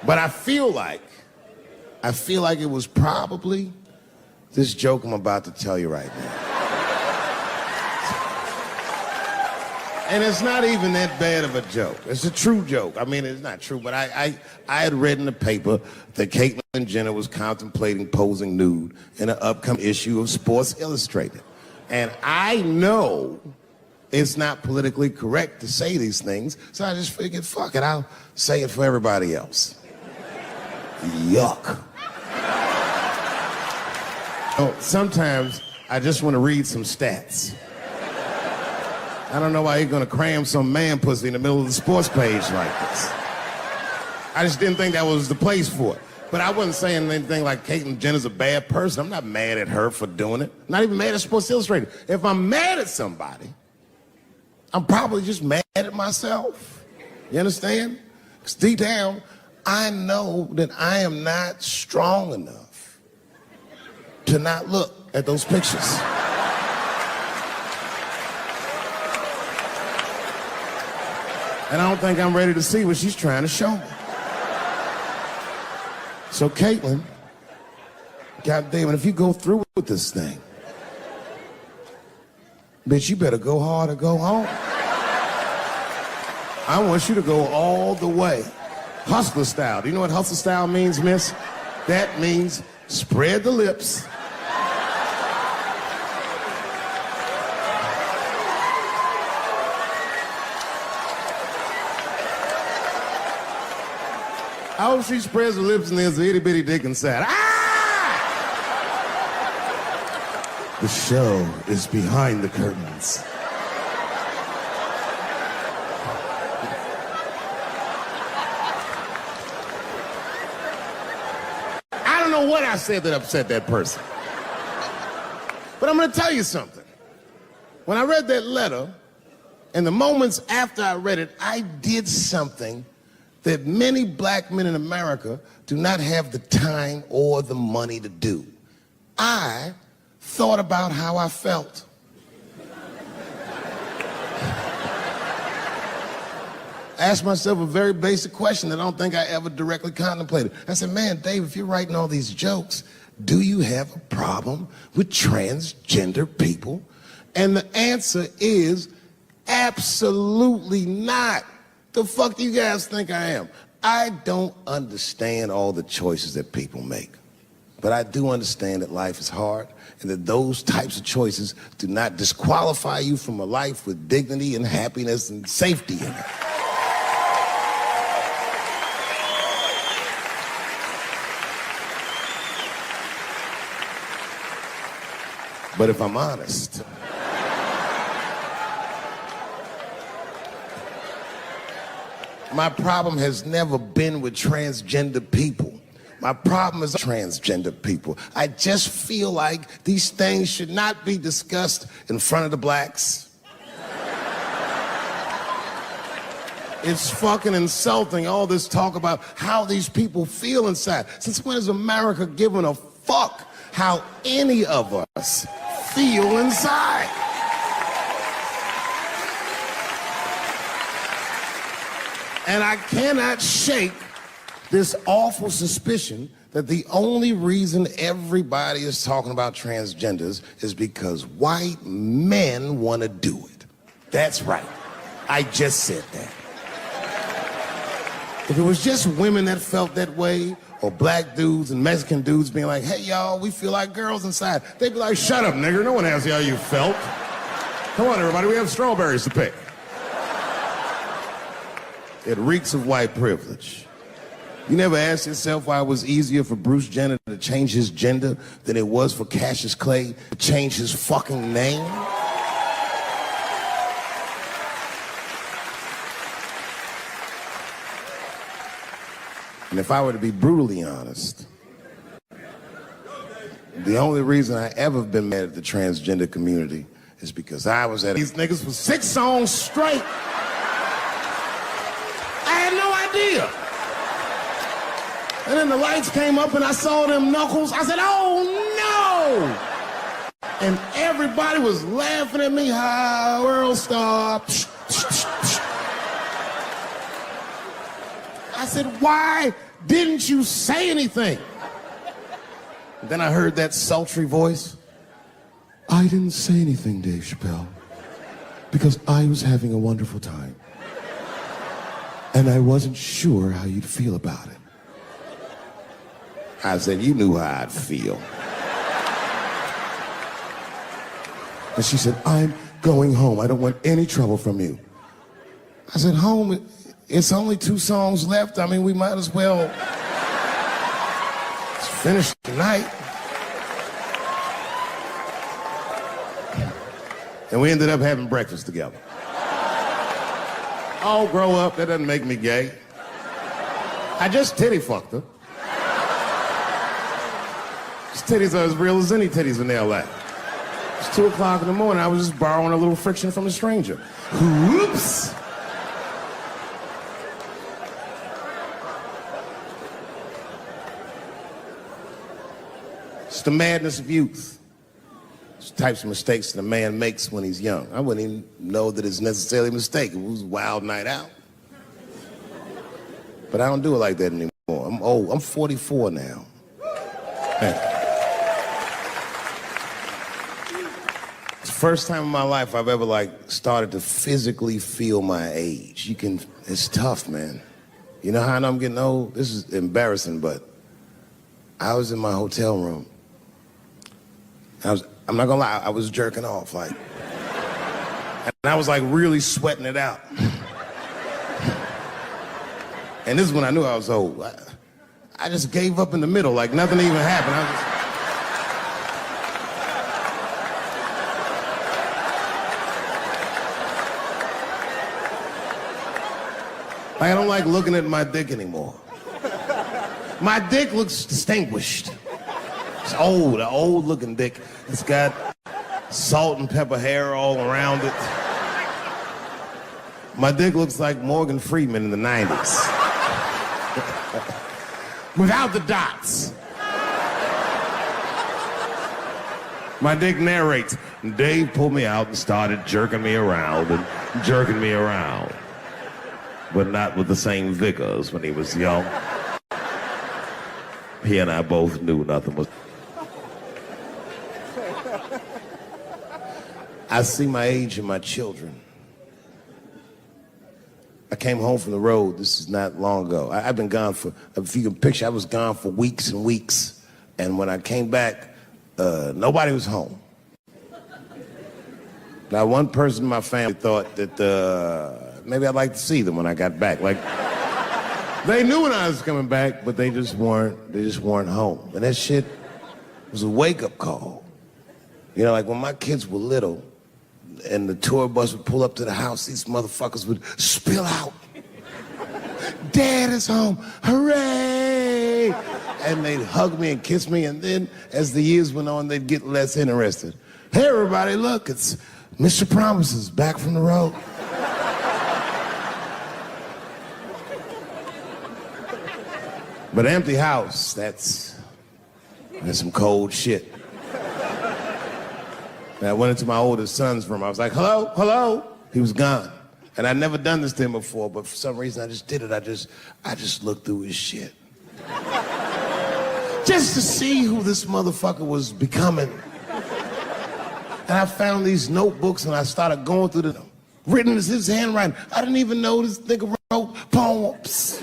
But I feel like it was probably this joke I'm about to tell you right now. And it's not even that bad of a joke. It's a true joke. I mean, it's not true, but I had read in the paper that Caitlyn Jenner was contemplating posing nude in an upcoming issue of Sports Illustrated. And I know it's not politically correct to say these things, so I just figured, fuck it, I'll say it for everybody else. Yuck. Oh, sometimes I just want to read some stats. I don't know why you're gonna cram some man pussy in the middle of the sports page like this. I just didn't think that was the place for it. But I wasn't saying anything like Caitlyn Jenner's a bad person. I'm not mad at her for doing it. Not even mad at Sports Illustrated. If I'm mad at somebody, I'm probably just mad at myself. You understand? Because deep down, I know that I am not strong enough to not look at those pictures. And I don't think I'm ready to see what she's trying to show me. So Caitlyn, goddamn it, if you go through with this thing, bitch, you better go hard or go home. I want you to go all the way. Hustler style. Do you know what hustler style means, miss? That means spread the lips. I hope she spreads her lips and there's an itty bitty dick inside. Ah! The show is behind the curtains. I don't know what I said that upset that person. But I'm gonna tell you something. When I read that letter, and the moments after I read it, I did something that many black men in America do not have the time or the money to do. I thought about how I felt. I asked myself a very basic question that I don't think I ever directly contemplated. I said, man, Dave, if you're writing all these jokes, do you have a problem with transgender people? And the answer is absolutely not. The fuck do you guys think I am? I don't understand all the choices that people make. But I do understand that life is hard and that those types of choices do not disqualify you from a life with dignity and happiness and safety in it. But if I'm honest, my problem has never been with transgender people. My problem is transgender people. I just feel like these things should not be discussed in front of the blacks. It's fucking insulting, all this talk about how these people feel inside. Since when has America given a fuck how any of us feel inside? And I cannot shake this awful suspicion that the only reason everybody is talking about transgenders is because white men want to do it. That's right. I just said that. If it was just women that felt that way, or black dudes and Mexican dudes being like, hey, y'all, we feel like girls inside, they'd be like, shut up, nigger. No one asked you how you felt. Come on, everybody, we have strawberries to pick. It reeks of white privilege. You never asked yourself why it was easier for Bruce Jenner to change his gender than it was for Cassius Clay to change his fucking name? And if I were to be brutally honest, the only reason I ever been mad at the transgender community is because I was at these niggas for 6 songs straight. I had no idea. And then the lights came up and I saw them knuckles. I said, oh no! And everybody was laughing at me. Hi, world star. I said, why didn't you say anything? And then I heard that sultry voice. I didn't say anything, Dave Chappelle. because I was having a wonderful time. And I wasn't sure how you'd feel about it. I said, you knew how I'd feel. And she said, I'm going home. I don't want any trouble from you. I said, home, it's only 2 songs left. I mean, we might as well finish tonight. And we ended up having breakfast together. Oh, grow up, that doesn't make me gay. I just titty fucked her. His titties are as real as any titties in L.A. It's 2 o'clock in the morning. I was just borrowing a little friction from a stranger. Whoops! It's the madness of youth. It's the types of mistakes that a man makes when he's young. I wouldn't even know that it's necessarily a mistake. It was a wild night out. But I don't do it like that anymore. I'm old. I'm 44 now. It's the first time in my life I've ever started to physically feel my age. It's tough, man. You know how I know I'm getting old? This is embarrassing, but I was in my hotel room. I'm not gonna lie, I was jerking off, and I was really sweating it out. And this is when I knew I was old. I just gave up in the middle, like nothing even happened. I don't like looking at my dick anymore. My dick looks distinguished. It's old, an old looking dick. It's got salt and pepper hair all around it. My dick looks like Morgan Freeman in the 90s. Without the dots. My dick narrates. Dave pulled me out and started jerking me around and jerking me around. But not with the same vigor as when he was young. He and I both knew nothing was... I see my age in my children. I came home from the road. This is not long ago. I've been gone for, if you can picture, I was gone for weeks and weeks. And when I came back, nobody was home. Now, one person in my family thought that maybe I'd like to see them when I got back. They knew when I was coming back, but they just weren't home. And that shit was a wake-up call. You know, when my kids were little, and the tour bus would pull up to the house, these motherfuckers would spill out. Dad is home, hooray! And they'd hug me and kiss me, and then as the years went on, they'd get less interested. Hey, everybody, look, it's Mr. Promises back from the road. But an empty house, that's some cold shit. And I went into my oldest son's room. I was like, hello, hello. He was gone. And I'd never done this to him before, but for some reason I just did it. I just looked through his shit. Just to see who this motherfucker was becoming. And I found these notebooks and I started going through them. Written as his handwriting. I didn't even know this nigga wrote poems.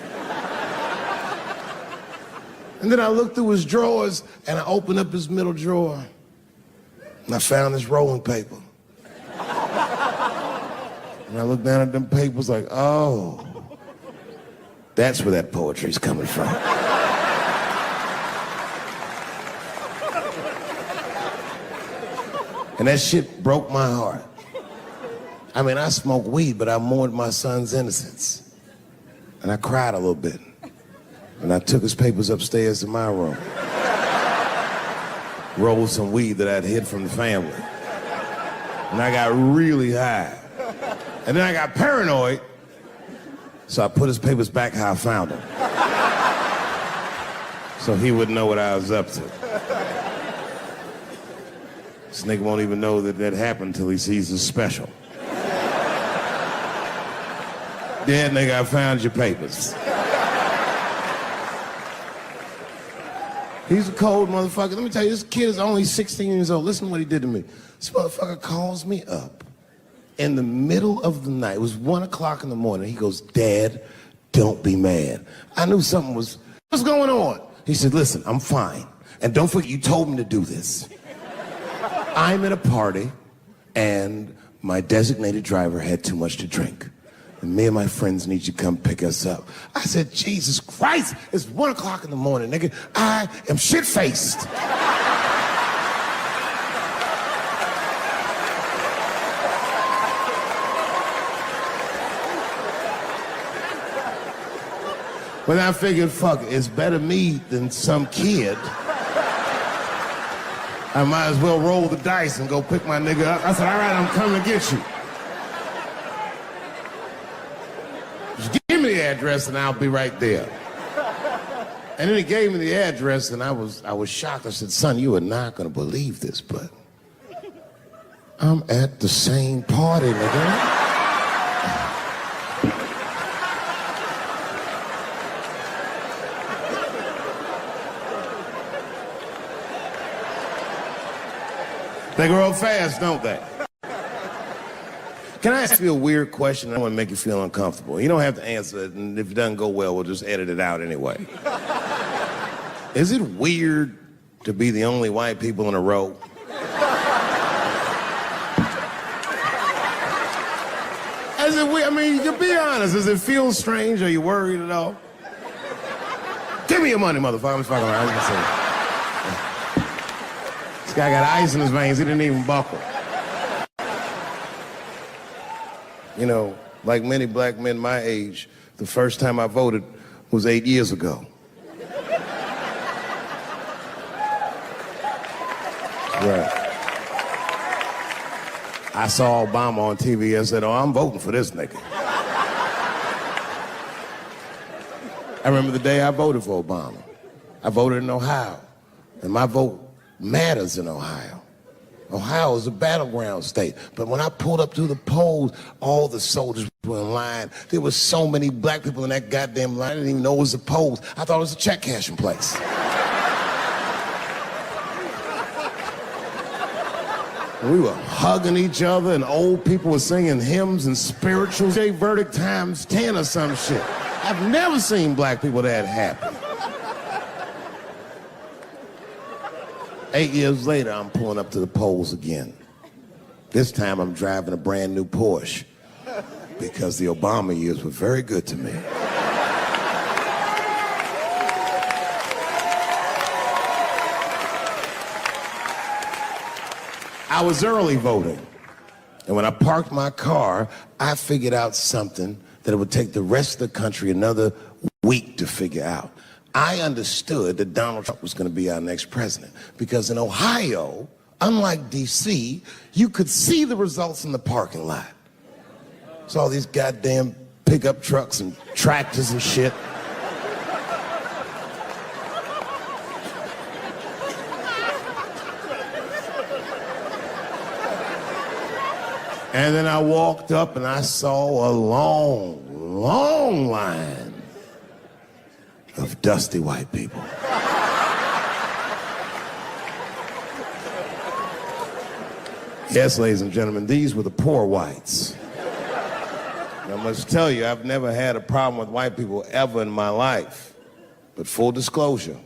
And then I looked through his drawers and I opened up his middle drawer. And I found this rolling paper. And I looked down at them papers like, oh, that's where that poetry's coming from. And that shit broke my heart. I mean, I smoked weed, but I mourned my son's innocence. And I cried a little bit. And I took his papers upstairs to my room. Rolled some weed that I'd hid from the family. And I got really high. And then I got paranoid, so I put his papers back how I found them. So he wouldn't know what I was up to. This nigga won't even know that happened until he sees the special. Yeah, nigga, I found your papers. He's a cold motherfucker. Let me tell you, this kid is only 16 years old. Listen to what he did to me. This motherfucker calls me up in the middle of the night, it was 1 o'clock in the morning, he goes, Dad, don't be mad. I knew something what's going on? He said, listen, I'm fine. And don't forget, you told me to do this. I'm at a party, and my designated driver had too much to drink. And me and my friends need you to come pick us up. I said, Jesus Christ, it's 1 o'clock in the morning, nigga. I am shit-faced. But I figured, fuck it, it's better me than some kid. I might as well roll the dice and go pick my nigga up. I said, all right, I'm coming to get you. Just give me the address and I'll be right there. And then he gave me the address and I was shocked. I said, son, you are not gonna believe this, but I'm at the same party, nigga. They grow up fast, don't they? Can I ask you a weird question? I don't want to make you feel uncomfortable. You don't have to answer it, and if it doesn't go well, we'll just edit it out anyway. Is it weird to be the only white people in a row? Is it weird? I mean, you be honest. Does it feel strange? Are you worried at all? Give me your money, motherfucker. I'm just fucking around. This guy got ice in his veins. He didn't even buckle. You know, like many black men my age, the first time I voted was 8 years ago. Right. I saw Obama on TV and said, oh, I'm voting for this nigga. I remember the day I voted for Obama. I voted in Ohio, and my vote matters in Ohio. Ohio is a battleground state. But when I pulled up to the polls, all the soldiers were in line. There were so many black people in that goddamn line. I didn't even know it was the polls. I thought it was a check cashing place. We were hugging each other, and old people were singing hymns and spirituals. J Verdict times 10 or some shit. I've never seen black people that happy. 8 years later, I'm pulling up to the polls again. This time, I'm driving a brand new Porsche because the Obama years were very good to me. I was early voting, and when I parked my car, I figured out something that it would take the rest of the country another week to figure out. I understood that Donald Trump was going to be our next president because in Ohio, unlike D.C., you could see the results in the parking lot. Saw these goddamn pickup trucks and tractors and shit. And then I walked up and I saw a long, long line of dusty white people. Yes, ladies and gentlemen, these were the poor whites. And I must tell you, I've never had a problem with white people ever in my life. But full disclosure,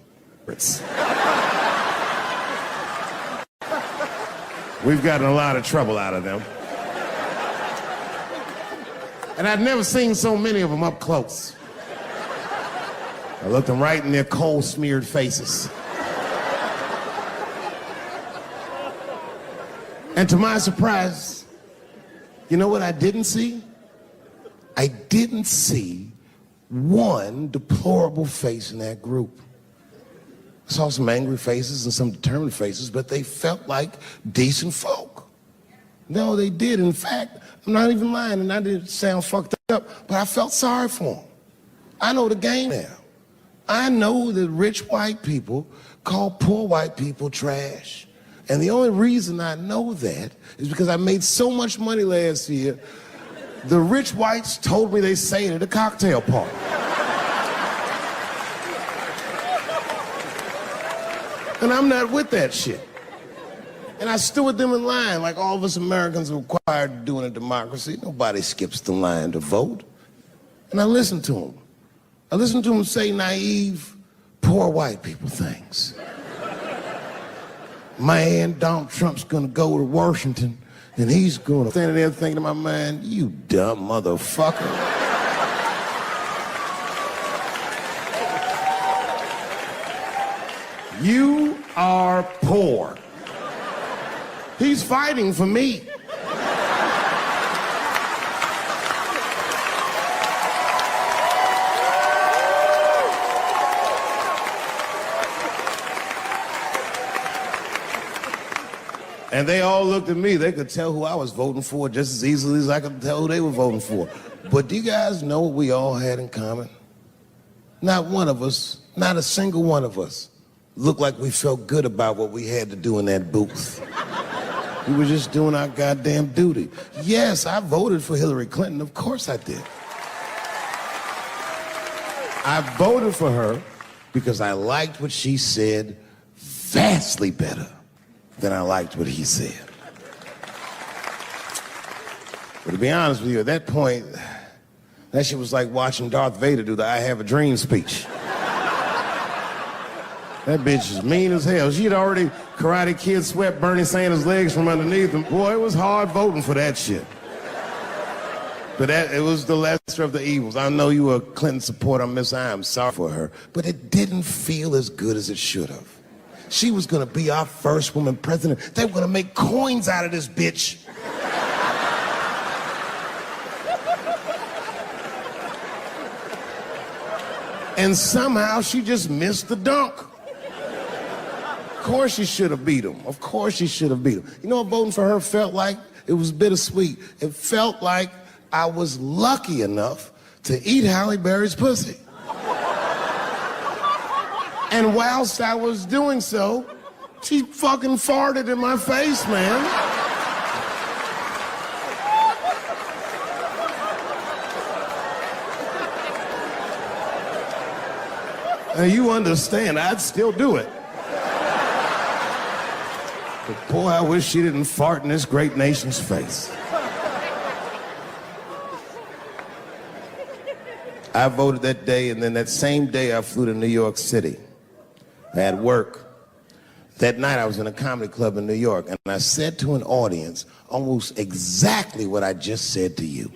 we've gotten a lot of trouble out of them. And I'd never seen so many of them up close. I looked them right in their coal-smeared faces. And to my surprise, you know what I didn't see? I didn't see one deplorable face in that group. I saw some angry faces and some determined faces, but they felt like decent folk. No, they did. In fact, I'm not even lying, and I didn't sound fucked up, but I felt sorry for them. I know the game now. I know that rich white people call poor white people trash. And the only reason I know that is because I made so much money last year, the rich whites told me they say it at a cocktail party. And I'm not with that shit. And I stood with them in line like all of us Americans are required to do in a democracy. Nobody skips the line to vote. And I listened to them. I listened to them say naive, poor white people things. Man, Donald Trump's gonna go to Washington and he's gonna stand there thinking in my mind, you dumb motherfucker. You are poor. He's fighting for me. And they all looked at me. They could tell who I was voting for just as easily as I could tell who they were voting for. But do you guys know what we all had in common? Not one of us, not a single one of us, looked like we felt good about what we had to do in that booth. We were just doing our goddamn duty. Yes, I voted for Hillary Clinton. Of course I did. I voted for her because I liked what she said vastly better than I liked what he said. But to be honest with you, at that point, that shit was like watching Darth Vader do the I Have a Dream speech. That bitch is mean as hell. She'd already Karate Kid swept Bernie Sanders' legs from underneath him. Boy, it was hard voting for that shit. But it was the lesser of the evils. I know you were a Clinton supporter, Miss I. I'm sorry for her. But it didn't feel as good as it should have. She was gonna be our first woman president. They were gonna make coins out of this bitch. And somehow she just missed the dunk. Of course she should have beat him. Of course she should have beat him. You know what voting for her felt like? It was bittersweet. It felt like I was lucky enough to eat Halle Berry's pussy. And whilst I was doing so, she fucking farted in my face, man. Now you understand, I'd still do it. But boy, I wish she didn't fart in this great nation's face. I voted that day, and then that same day I flew to New York City. I had work. That night I was in a comedy club in New York, and I said to an audience almost exactly what I just said to you.